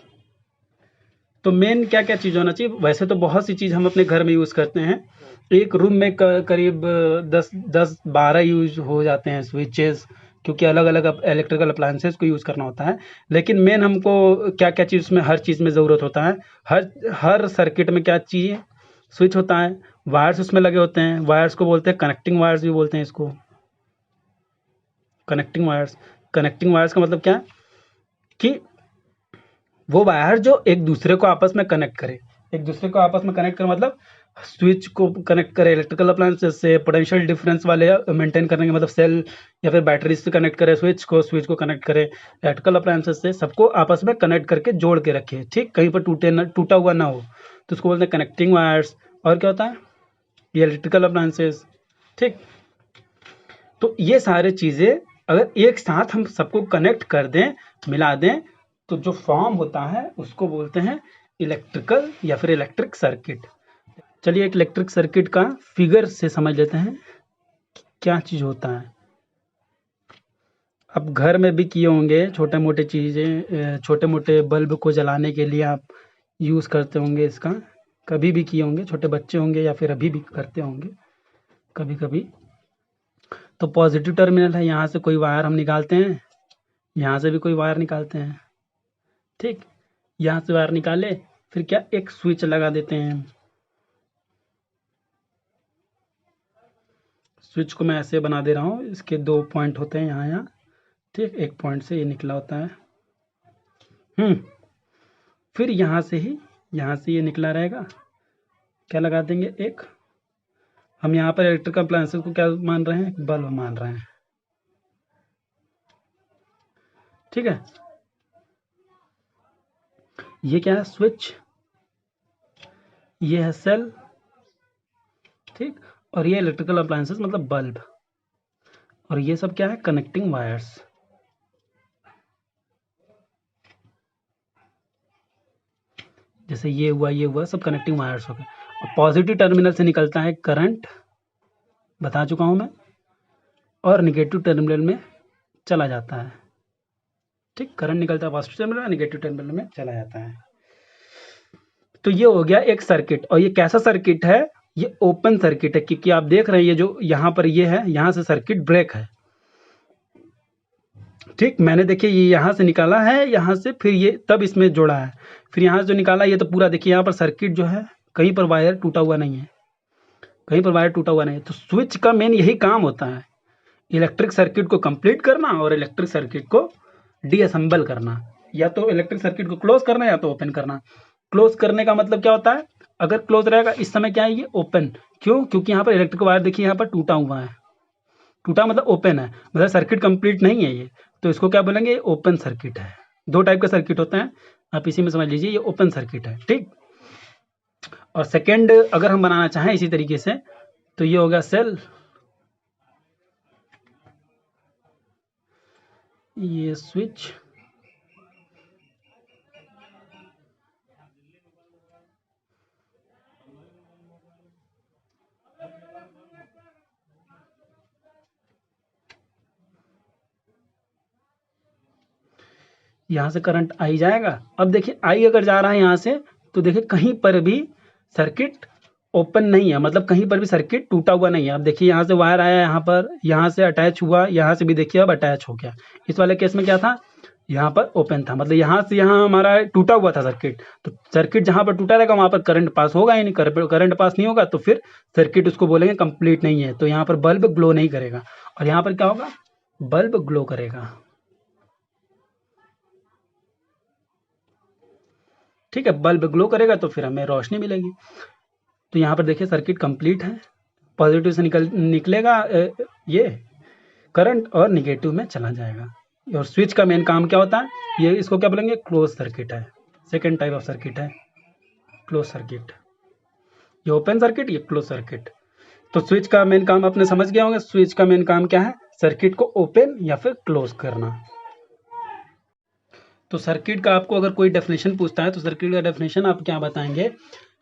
तो मेन क्या क्या चीज़ होना चाहिए। वैसे तो बहुत सी चीज़ हम अपने घर में यूज़ करते हैं, एक रूम में करीब 10-12 यूज हो जाते हैं स्विचेस, क्योंकि अलग अलग इलेक्ट्रिकल अप्लायंसेस को यूज़ करना होता है। लेकिन मेन हमको क्या क्या चीज़ में, हर चीज़ में ज़रूरत होता है। हर सर्किट में क्या चाहिए, स्विच होता है, वायर्स उसमें लगे होते हैं, वायर्स को बोलते हैं कनेक्टिंग वायर्स भी बोलते हैं इसको, कनेक्टिंग वायर्स। कनेक्टिंग वायर्स का मतलब क्या है, कि वो वायर जो एक दूसरे को आपस में कनेक्ट करे। एक दूसरे को आपस में कनेक्ट करे मतलब स्विच को कनेक्ट करे इलेक्ट्रिकल अप्लायंसेस से, पोटेंशियल डिफरेंस वाले मेंटेन करने के, मतलब सेल या फिर बैटरी से कनेक्ट करे स्विच को कनेक्ट करे इलेक्ट्रिकल अप्लायंसेस से, सबको आपस में कनेक्ट करके जोड़ के रखे। ठीक, कहीं पर टूटा हुआ ना हो, तो उसको बोलते हैं कनेक्टिंग वायर्स। और क्या होता है, ये इलेक्ट्रिकल अप्लायंसेस। ठीक, तो ये सारे चीज़ें अगर एक साथ हम सबको कनेक्ट कर दें, मिला दें, तो जो फॉर्म होता है उसको बोलते हैं इलेक्ट्रिकल या फिर इलेक्ट्रिक सर्किट। चलिए एक इलेक्ट्रिक सर्किट का फिगर से समझ लेते हैं क्या चीज़ होता है। अब घर में भी किए होंगे छोटे मोटे चीज़ें, छोटे मोटे बल्ब को जलाने के लिए आप यूज़ करते होंगे इसका, कभी भी किए होंगे, छोटे बच्चे होंगे या फिर अभी भी करते होंगे कभी कभी। तो पॉजिटिव टर्मिनल है, यहाँ से कोई वायर हम निकालते हैं, यहाँ से भी कोई वायर निकालते हैं। ठीक, यहाँ से वायर निकाले, फिर क्या, एक स्विच लगा देते हैं। स्विच को मैं ऐसे बना दे रहा हूँ, इसके 2 पॉइंट होते हैं यहाँ यहाँ। ठीक, एक पॉइंट से ये निकला होता है। फिर यहाँ से ये निकला रहेगा, क्या लगा देंगे, एक, हम यहाँ पर इलेक्ट्रिकल अप्लायंसेस को क्या मान रहे हैं, बल्ब मान रहे हैं। ठीक है, ये क्या है, स्विच, ये है सेल, ठीक, और ये इलेक्ट्रिकल अप्लायंसेस मतलब बल्ब, और ये सब क्या है, कनेक्टिंग वायर्स। जैसे ये हुआ सब कनेक्टिंग वायर्स हो गए। और पॉजिटिव टर्मिनल से निकलता है करंट, बता चुका हूं मैं, और निगेटिव टर्मिनल में चला जाता है। ठीक, करंट निकलता है पॉजिटिव टर्मिनल में, निगेटिव टर्मिनल में चला जाता है। तो ये हो गया एक सर्किट। और ये कैसा सर्किट है, ये ओपन सर्किट है, क्योंकि आप देख रहे हैं ये जो यहाँ पर ये है, यहाँ से सर्किट ब्रेक है। ठीक, मैंने देखिए ये यहाँ से निकाला है, यहाँ से फिर ये तब इसमें जोड़ा है, फिर यहाँ से जो निकाला ये तो पूरा देखिए यहाँ पर सर्किट जो है कहीं पर वायर टूटा हुआ नहीं है, कहीं पर वायर टूटा हुआ नहीं है। तो स्विच का मेन यही काम होता है, इलेक्ट्रिक सर्किट को कंप्लीट करना और इलेक्ट्रिक सर्किट को डीअसेंबल करना, या तो इलेक्ट्रिक सर्किट को क्लोज करना या तो ओपन करना। क्लोज करने का मतलब क्या होता है, अगर क्लोज रहेगा इस समय क्या है, ये ओपन, क्यों, क्योंकि यहाँ पर इलेक्ट्रिक वायर देखिए यहाँ पर टूटा हुआ है, टूटा मतलब ओपन है, मतलब सर्किट कंप्लीट नहीं है ये, तो इसको क्या बोलेंगे, ओपन सर्किट है। दो टाइप का सर्किट होता है, आप इसी में समझ लीजिए, ये ओपन सर्किट है। ठीक, और सेकेंड अगर हम बनाना चाहें इसी तरीके से, तो ये हो गया सेल, ये स्विच, यहाँ से करंट आई जाएगा। अब देखिए आई अगर जा रहा है यहाँ से, तो देखिए कहीं पर भी सर्किट ओपन नहीं है, मतलब कहीं पर भी सर्किट टूटा हुआ नहीं है। अब देखिए यहाँ से वायर आया, यहाँ पर, यहाँ से अटैच हुआ, यहाँ से भी देखिए अब अटैच हो गया। इस वाले केस में क्या था, यहाँ पर ओपन था, मतलब यहाँ से यहाँ हमारा टूटा हुआ था सर्किट, तो सर्किट जहाँ पर टूटा रहेगा वहाँ पर करंट पास होगा ही नहीं, करंट पास नहीं होगा तो फिर सर्किट उसको बोलेंगे कंप्लीट नहीं है, तो यहाँ पर बल्ब ग्लो नहीं करेगा। और यहाँ पर क्या होगा, बल्ब ग्लो करेगा। ठीक है, बल्ब ग्लो करेगा तो फिर हमें रोशनी मिलेगी। तो यहाँ पर देखिए सर्किट कंप्लीट है, पॉजिटिव से निकलेगा ये करंट और निगेटिव में चला जाएगा। और स्विच का मेन काम क्या होता है, ये इसको क्या बोलेंगे, क्लोज सर्किट है, सेकेंड टाइप ऑफ सर्किट है क्लोज सर्किट। ये ओपन सर्किट, ये क्लोज सर्किट। तो स्विच का मेन काम आपने समझ गए होंगे, स्विच का मेन काम क्या है, सर्किट को ओपन या फिर क्लोज करना। तो सर्किट का आपको अगर कोई डेफिनेशन पूछता है, तो सर्किट का डेफिनेशन आप क्या बताएंगे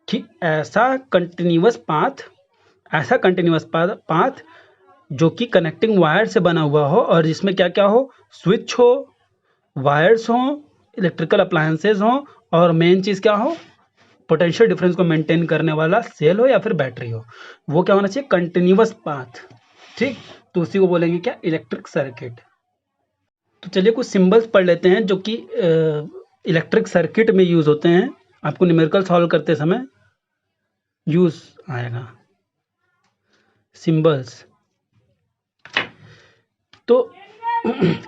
कि ऐसा कंटिन्यूअस पाथ जो कि कनेक्टिंग वायर से बना हुआ हो, और जिसमें क्या क्या हो, स्विच हो, वायर्स हो, इलेक्ट्रिकल अप्लायंसेज हो, और मेन चीज़ क्या हो, पोटेंशियल डिफरेंस को मेंटेन करने वाला सेल हो या फिर बैटरी हो। वो क्या होना चाहिए, कंटिन्यूअस पाथ। ठीक, तो उसी को बोलेंगे क्या, इलेक्ट्रिक सर्किट। तो चलिए कुछ सिंबल्स पढ़ लेते हैं जो कि इलेक्ट्रिक सर्किट में यूज़ होते हैं, आपको न्यूमेरिकल सॉल्व करते समय यूज़ आएगा। सिंबल्स तो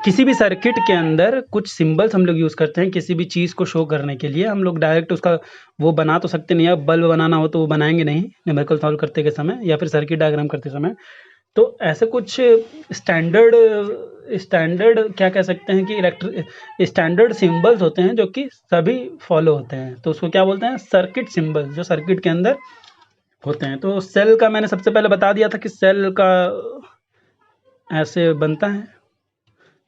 किसी भी सर्किट के अंदर कुछ सिंबल्स हम लोग यूज़ करते हैं, किसी भी चीज़ को शो करने के लिए। हम लोग डायरेक्ट उसका वो बना तो सकते नहीं है, बल्ब बनाना हो तो वो बनाएंगे नहीं न्यूमेरिकल सॉल्व करते के समय या फिर सर्किट डायग्राम करते समय। तो ऐसे कुछ स्टैंडर्ड क्या कह सकते हैं कि स्टैंडर्ड सिंबल्स होते हैं जो कि सभी फॉलो होते हैं, तो उसको क्या बोलते हैं, सर्किट सिंबल्स, जो सर्किट के अंदर होते हैं। तो सेल का मैंने सबसे पहले बता दिया था कि सेल का ऐसे बनता है,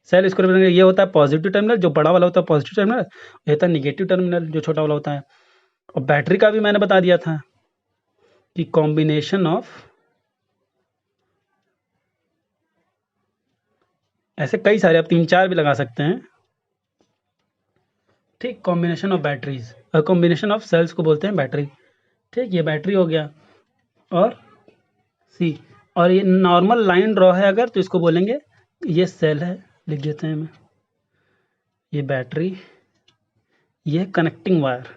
सेल इसको ये होता है पॉजिटिव टर्मिनल, जो बड़ा वाला होता है पॉजिटिव टर्मिनल, ये होता है निगेटिव टर्मिनल जो छोटा वाला होता है। और बैटरी का भी मैंने बता दिया था कि कॉम्बिनेशन ऑफ, ऐसे कई सारे, आप 3-4 भी लगा सकते हैं। ठीक, कॉम्बिनेशन ऑफ बैटरीज और कॉम्बिनेशन ऑफ सेल्स को बोलते हैं बैटरी। ठीक, ये बैटरी हो गया। और सी, और ये नॉर्मल लाइन ड्रॉ है अगर, तो इसको बोलेंगे ये सेल है, लिख देते हैं मैं, ये बैटरी, ये कनेक्टिंग वायर।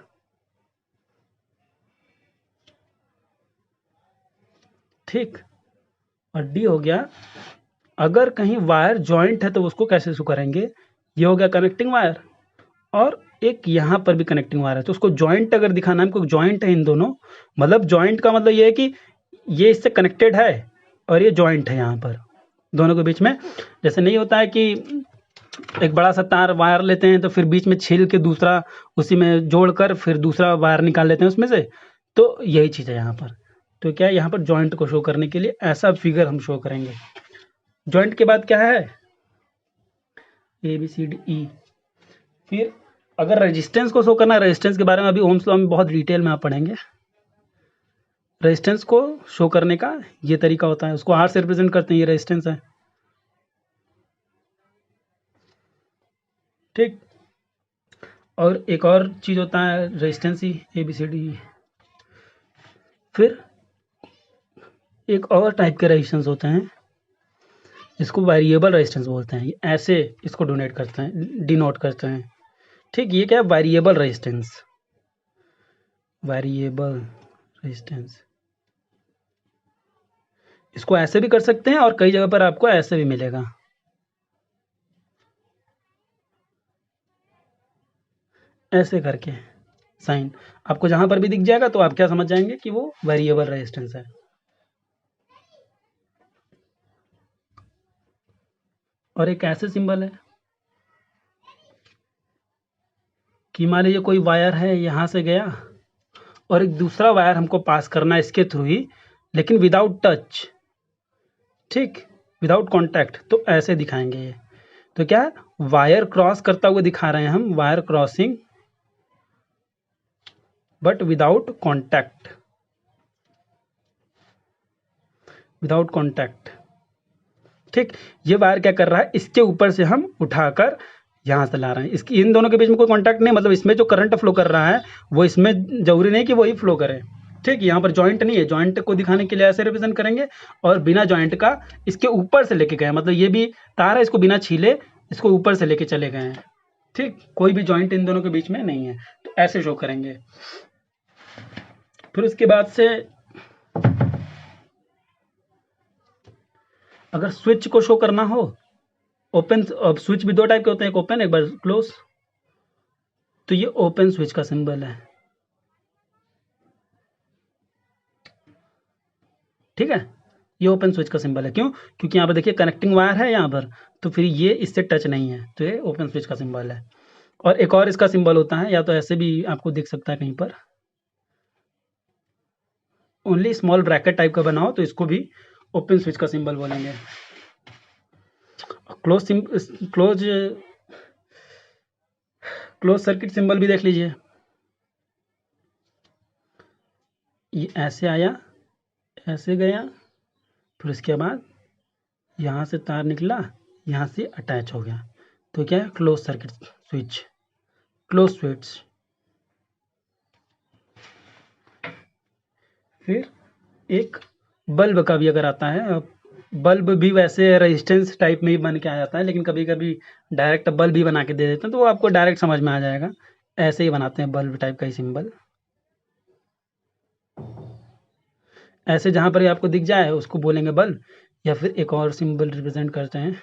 ठीक, और डी हो गया, अगर कहीं वायर जॉइंट है तो उसको कैसे शो करेंगे, ये हो गया कनेक्टिंग वायर, और एक यहाँ पर भी कनेक्टिंग वायर है, तो उसको जॉइंट अगर दिखाना है हमको, जॉइंट है इन दोनों, मतलब जॉइंट का मतलब ये है कि ये इससे कनेक्टेड है और ये जॉइंट है यहाँ पर दोनों के बीच में। जैसे नहीं होता है कि एक बड़ा सा तार वायर लेते हैं तो फिर बीच में छील के दूसरा उसी में जोड़कर फिर दूसरा वायर निकाल लेते हैं उसमें से। तो यही चीज़ है यहाँ पर। तो क्या है, यहाँ पर जॉइंट को शो करने के लिए ऐसा फिगर हम शो करेंगे। जॉइंट के बाद क्या है, ABCDE। फिर अगर रेजिस्टेंस को शो करना है, रेजिस्टेंस के बारे में अभी ओम्स लॉ में बहुत डिटेल में आप पढ़ेंगे। रेजिस्टेंस को शो करने का ये तरीका होता है, उसको R से रिप्रेजेंट करते हैं, ये रेजिस्टेंस है, ठीक। और एक और चीज़ होता है रेजिस्टेंस ही, ABCD। फिर एक और टाइप के रेजिस्टेंस होते हैं, इसको वेरिएबल रेजिस्टेंस बोलते हैं। ये ऐसे इसको डिनोट करते हैं, ठीक। ये क्या है, वेरिएबल रेजिस्टेंस, वेरिएबल रेजिस्टेंस। इसको ऐसे भी कर सकते हैं और कई जगह पर आपको ऐसे भी मिलेगा। ऐसे करके साइन आपको जहां पर भी दिख जाएगा तो आप क्या समझ जाएंगे कि वो वेरिएबल रेजिस्टेंस है। और एक ऐसे सिंबल है कि मान लीजिए कोई वायर है, यहां से गया और एक दूसरा वायर हमको पास करना है इसके थ्रू ही, लेकिन विदाउट टच, ठीक, विदाउट कॉन्टैक्ट। तो ऐसे दिखाएंगे ये। तो क्या है, वायर क्रॉस करता हुआ दिखा रहे हैं हम, wire crossing but without contact, without contact, ठीक। ये वायर क्या कर रहा है, इसके ऊपर से हम उठाकर यहां से ला रहे हैं, इसकी इन दोनों के बीच में कोई कॉन्टैक्ट नहीं, मतलब इसमें जो करंट फ्लो कर रहा है वो इसमें जरूरी नहीं कि वही फ्लो करे, ठीक। यहाँ पर जॉइंट नहीं है, जॉइंट को दिखाने के लिए ऐसे रिप्रेजेंट करेंगे। और बिना जॉइंट का इसके ऊपर से लेके गए, मतलब ये भी तार है, इसको बिना छीले इसको ऊपर से लेके चले गए हैं, ठीक। कोई भी जॉइंट इन दोनों के बीच में नहीं है, तो ऐसे शो करेंगे। फिर उसके बाद से अगर स्विच को शो करना हो, ओपन, अब स्विच भी दो टाइप के होते हैं, एक ओपन एक बार क्लोज। तो ये ओपन स्विच का सिंबल है, ठीक है। ये ओपन स्विच का सिंबल है, क्यों, क्योंकि यहाँ पर देखिए कनेक्टिंग वायर है यहाँ पर, तो फिर ये इससे टच नहीं है, तो ये ओपन स्विच का सिंबल है। और एक और इसका सिंबल होता है, या तो ऐसे भी आपको दिख सकता है कहीं पर, ओनली स्मॉल ब्रैकेट टाइप का बना हो, तो इसको भी ओपन स्विच का सिंबल बोलेंगे। Close close close circuit symbol भी देख लीजिए। ये ऐसे आया, ऐसे गया, फिर उसके बाद यहाँ से तार निकला, यहाँ से अटैच हो गया, तो क्या है, close circuit switch, close switch. फिर एक बल्ब का भी अगर आता है, बल्ब भी वैसे रेजिस्टेंस टाइप में ही बन के आ जाता है, लेकिन कभी कभी डायरेक्ट बल्ब ही बना के दे देते हैं, तो वो आपको डायरेक्ट समझ में आ जाएगा। ऐसे ही बनाते हैं बल्ब टाइप का ही सिंबल, ऐसे जहाँ पर ही आपको दिख जाए उसको बोलेंगे बल्ब। या फिर एक और सिंबल रिप्रेजेंट करते हैं,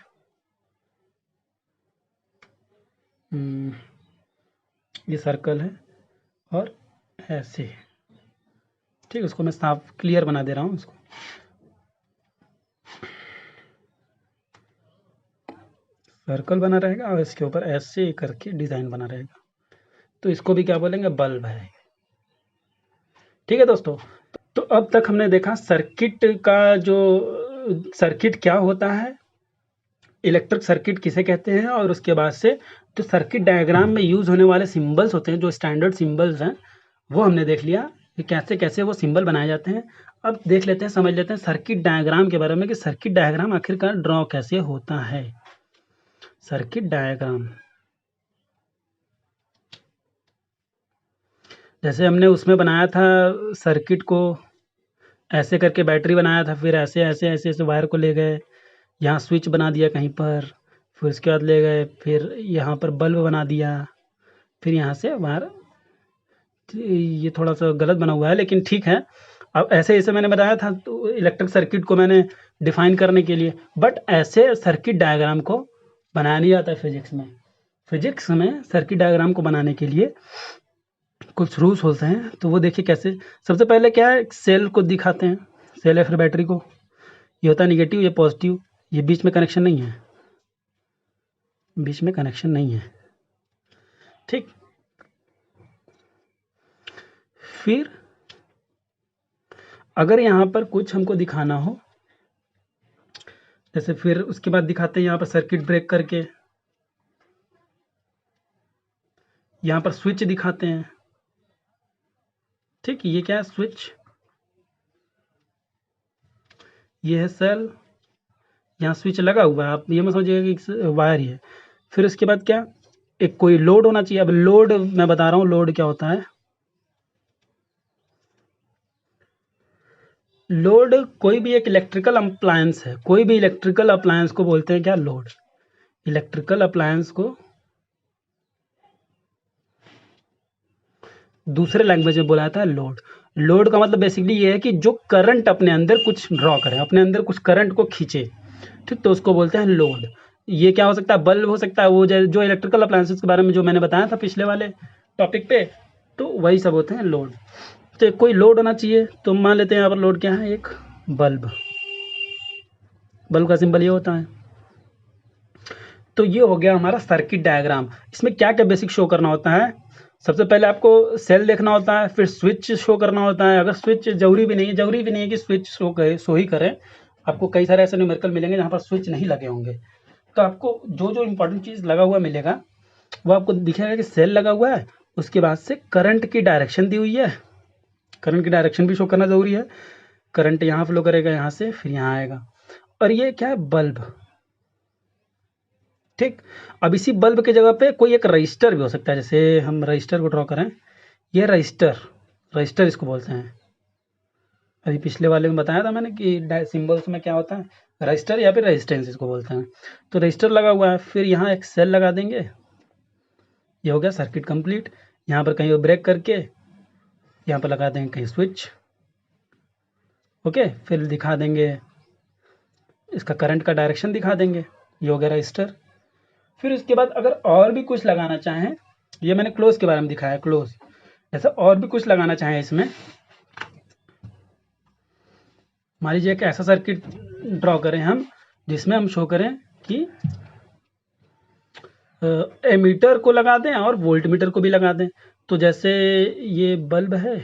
ये सर्कल है और ऐसे, ठीक। उसको मैं साफ क्लियर बना दे रहा हूँ उसको। सर्कल बना रहेगा और इसके ऊपर ऐसे करके डिजाइन बना रहेगा, तो इसको भी क्या बोलेंगे, बल्ब है, ठीक है दोस्तों। तो अब तक हमने देखा सर्किट का, जो सर्किट क्या होता है, इलेक्ट्रिक सर्किट किसे कहते हैं, और उसके बाद से जो सर्किट डायग्राम में यूज होने वाले सिंबल्स होते हैं, जो स्टैंडर्ड सिंबल्स हैं, वो हमने देख लिया कि कैसे कैसे वो सिंबल बनाए जाते हैं। अब देख लेते हैं, समझ लेते हैं सर्किट डायग्राम के बारे में कि सर्किट डायग्राम आखिरकार ड्रॉ कैसे होता है। सर्किट डायग्राम, जैसे हमने उसमें बनाया था सर्किट को, ऐसे करके बैटरी बनाया था, फिर ऐसे ऐसे ऐसे ऐसे वायर को ले गए, यहाँ स्विच बना दिया कहीं पर, फिर उसके बाद ले गए, फिर यहाँ पर बल्ब बना दिया, फिर यहाँ से वायर, ये थोड़ा सा गलत बना हुआ है लेकिन ठीक है। अब ऐसे ऐसे मैंने बताया था, तो इलेक्ट्रिक सर्किट को मैंने डिफाइन करने के लिए, बट ऐसे सर्किट डायग्राम को बनाया नहीं जाता है फिजिक्स में। फिजिक्स में सर्किट डायग्राम को बनाने के लिए कुछ रूल्स होते हैं, तो वो देखिए कैसे। सबसे पहले क्या है, सेल को दिखाते हैं, सेल या फिर बैटरी को, ये होता है निगेटिव, ये पॉजिटिव, ये बीच में कनेक्शन नहीं है, बीच में कनेक्शन नहीं है। ठीक, फिर अगर यहाँ पर कुछ हमको दिखाना हो, जैसे फिर उसके बाद दिखाते हैं यहाँ पर सर्किट ब्रेक करके, यहाँ पर स्विच दिखाते हैं। ठीक, ये क्या है, स्विच, ये है सेल, यहाँ स्विच लगा हुआ है, आप ये मत समझिएगा कि वायर ही है। फिर उसके बाद क्या, एक कोई लोड होना चाहिए। अब लोड मैं बता रहा हूँ लोड क्या होता है। लोड कोई भी एक इलेक्ट्रिकल अप्लायंस है, कोई भी इलेक्ट्रिकल अप्लायंस को बोलते हैं क्या, लोड। इलेक्ट्रिकल अप्लायंस को दूसरे लैंग्वेज में बोला जाता है लोड। लोड का मतलब बेसिकली ये है कि जो करंट अपने अंदर कुछ ड्रॉ करे, अपने अंदर कुछ करंट को खींचे। ठीक, तो उसको बोलते हैं लोड। ये क्या हो सकता है, बल्ब हो सकता है, वो जो इलेक्ट्रिकल अप्लायंसेस के बारे में जो मैंने बताया था पिछले वाले टॉपिक पे, तो वही सब होते हैं लोड। तो कोई लोड होना चाहिए, तो मान लेते हैं यहाँ पर लोड क्या है, एक बल्ब। बल्ब का सिंबल ये होता है। तो ये हो गया हमारा सर्किट डायग्राम। इसमें क्या क्या बेसिक शो करना होता है, सबसे पहले आपको सेल देखना होता है, फिर स्विच शो करना होता है। अगर स्विच जरूरी भी नहीं है कि स्विच शो ही करें, आपको कई सारे ऐसे न्यूमेरिकल मिलेंगे जहाँ पर स्विच नहीं लगे होंगे। तो आपको जो जो इंपॉर्टेंट चीज़ लगा हुआ मिलेगा वो आपको दिखेगा कि सेल लगा हुआ है, उसके बाद से करंट की डायरेक्शन दी हुई है, करंट की डायरेक्शन भी शो करना ज़रूरी है। करंट यहाँ फ्लो करेगा, यहाँ से फिर यहाँ आएगा। और ये क्या है, बल्ब। ठीक, अब इसी बल्ब के जगह पे कोई एक रजिस्टर भी हो सकता है। जैसे हम रजिस्टर को ड्रॉ करें, ये रजिस्टर, रजिस्टर इसको बोलते हैं। अभी पिछले वाले में बताया था मैंने कि सिंबल्स में क्या होता है, रजिस्टर या फिर रेजिस्टेंस इसको बोलते हैं। तो रजिस्टर लगा हुआ है, फिर यहाँ एक सेल लगा देंगे, ये हो गया सर्किट कंप्लीट। यहाँ पर कहीं ब्रेक करके यहाँ पर लगा देंगे कहीं स्विच। ओके, फिर दिखा देंगे इसका करंट का डायरेक्शन दिखा देंगे, ये हो गया रजिस्टर। फिर उसके बाद अगर और भी कुछ लगाना चाहें, ये मैंने क्लोज के बारे में दिखाया, क्लोज। ऐसा और भी कुछ लगाना चाहें इसमें, मान लीजिए कि ऐसा सर्किट ड्रॉ करें हम जिसमें हम शो करें कि एमीटर को लगा दें और वोल्ट मीटर को भी लगा दें। तो जैसे ये बल्ब है,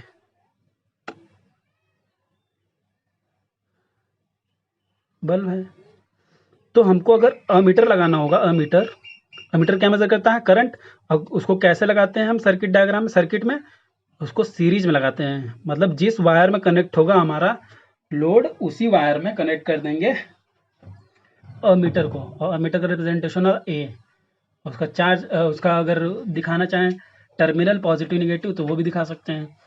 बल्ब है, तो हमको अगर अमीटर लगाना होगा, अमीटर, अमीटर क्या मेजर करता है, करंट। अब उसको कैसे लगाते हैं हम सर्किट डायग्राम में, सर्किट में उसको सीरीज में लगाते हैं। मतलब जिस वायर में कनेक्ट होगा हमारा लोड, उसी वायर में कनेक्ट कर देंगे अमीटर को। और अमीटर का रिप्रेजेंटेशन है ए। उसका चार्ज, उसका अगर दिखाना चाहें टर्मिनल पॉजिटिव निगेटिव तो वो भी दिखा सकते हैं।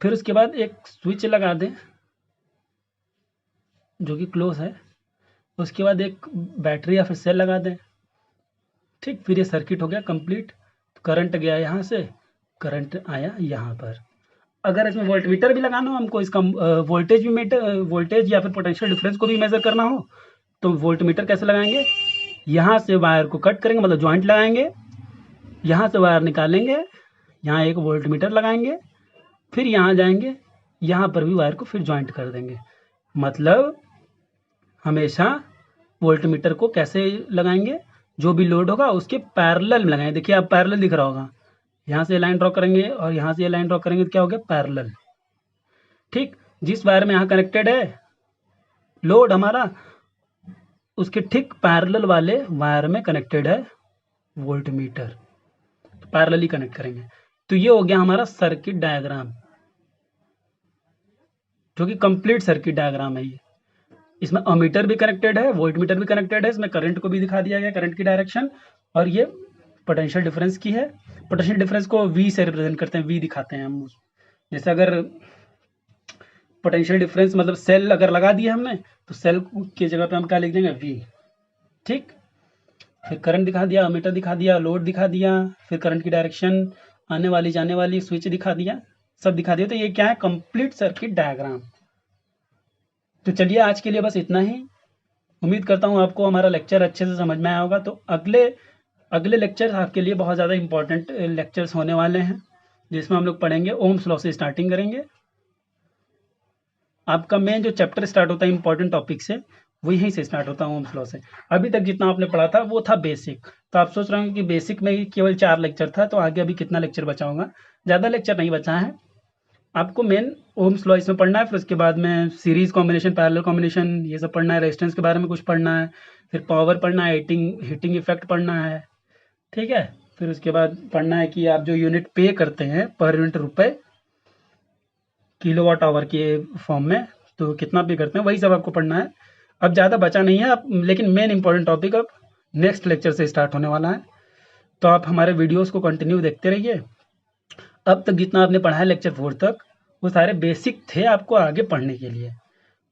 फिर उसके बाद एक स्विच लगा दें जो कि क्लोज है, उसके बाद एक बैटरी या फिर सेल लगा दें। ठीक, फिर ये सर्किट हो गया कंप्लीट। करंट गया यहाँ से, करंट आया यहाँ पर। अगर इसमें वोल्टमीटर भी लगाना हो हमको, इसका वोल्टेज भी मीटर, वोल्टेज या फिर पोटेंशियल डिफरेंस को भी मेजर करना हो, तो वोल्टमीटर कैसे लगाएंगे, यहाँ से वायर को कट करेंगे, मतलब जॉइंट लगाएंगे, यहाँ से वायर निकालेंगे, यहाँ एक वोल्टमीटर लगाएंगे, फिर यहाँ जाएंगे, यहाँ पर भी वायर को फिर जॉइंट कर देंगे। मतलब हमेशा वोल्टमीटर को कैसे लगाएंगे, जो भी लोड होगा उसके पैरेलल में लगाएंगे। देखिए आप पैरेलल दिख रहा होगा, यहाँ से लाइन ड्रॉ करेंगे और यहाँ से लाइन ड्रॉ करेंगे तो क्या हो गया, पैरेलल। ठीक, जिस वायर में यहाँ कनेक्टेड है लोड हमारा, उसके ठीक पैरेलल वाले वायर में कनेक्टेड है वोल्टमीटर, तो पैरेलली कनेक्ट करेंगे। तो ये हो गया हमारा सर्किट डायग्राम, जो कि कंप्लीट सर्किट डायग्राम है ये। इसमें अमीटर भी कनेक्टेड है, वोल्टमीटर भी कनेक्टेड है, इसमें करंट को भी दिखा दिया गया, करंट की डायरेक्शन, और ये पोटेंशियल डिफरेंस की है। पोटेंशियल डिफरेंस को वी से रिप्रेजेंट करते हैं, वी दिखाते हैं हम। जैसे अगर पोटेंशियल डिफरेंस मतलब सेल अगर लगा दिया हमने, तो सेल की जगह पे हम क्या लिख देंगे, वी। ठीक, फिर करंट दिखा दिया, अमीटर दिखा दिया, लोड दिखा दिया, फिर करंट की डायरेक्शन, आने वाली जाने वाली, स्विच दिखा दिया, सब दिखा दिया। तो ये क्या है, कंप्लीट सर्किट डायग्राम। तो चलिए आज के लिए बस इतना ही। उम्मीद करता हूँ आपको हमारा लेक्चर अच्छे से समझ में आया होगा। तो अगले अगले लेक्चर्स आपके लिए बहुत ज़्यादा इंपॉर्टेंट लेक्चर्स होने वाले हैं, जिसमें हम लोग पढ़ेंगे ओम्स लॉ से स्टार्टिंग करेंगे। आपका मेन जो चैप्टर स्टार्ट होता है इंपॉर्टेंट टॉपिक से, वो यहीं से स्टार्ट होता है ओम्स लॉ से। अभी तक जितना आपने पढ़ा था वो था बेसिक। तो आप सोच रहे होंगे कि बेसिक में ही केवल 4 लेक्चर था, तो आगे अभी कितना लेक्चर बचा होगा। ज़्यादा लेक्चर नहीं बचा है, आपको मेन ओम्स लॉ इसमें पढ़ना है, फिर उसके बाद में सीरीज कॉम्बिनेशन, पैरेलल कॉम्बिनेशन, ये सब पढ़ना है, रेजिस्टेंस के बारे में कुछ पढ़ना है, फिर पावर पढ़ना है, हीटिंग इफेक्ट पढ़ना है, ठीक है। फिर उसके बाद पढ़ना है कि आप जो यूनिट पे करते हैं पर यूनिट रुपए किलोवाट आवर के फॉर्म में, तो कितना पे करते हैं वही सब आपको पढ़ना है। अब ज़्यादा बचा नहीं है, अब लेकिन मेन इंपॉर्टेंट टॉपिक अब नेक्स्ट लेक्चर से स्टार्ट होने वाला है। तो आप हमारे वीडियोस को कंटिन्यू देखते रहिए। अब तक जितना आपने पढ़ा है लेक्चर 4 तक, वो सारे बेसिक थे आपको आगे पढ़ने के लिए।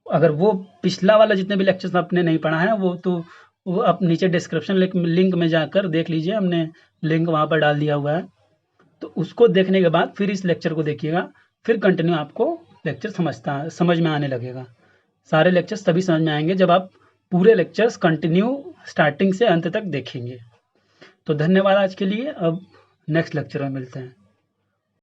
अगर वो पिछला वाला जितने भी लेक्चर्स आपने नहीं पढ़ा है वो आप नीचे डिस्क्रिप्शन लिंक में जाकर देख लीजिए, हमने लिंक वहाँ पर डाल दिया हुआ है। तो उसको देखने के बाद फिर इस लेक्चर को देखिएगा, फिर कंटिन्यू आपको लेक्चर समझ में आने लगेगा। सारे लेक्चर्स तभी समझ में आएंगे जब आप पूरे लेक्चर्स कंटिन्यू स्टार्टिंग से अंत तक देखेंगे। तो धन्यवाद आज के लिए, अब नेक्स्ट लेक्चर में मिलते हैं।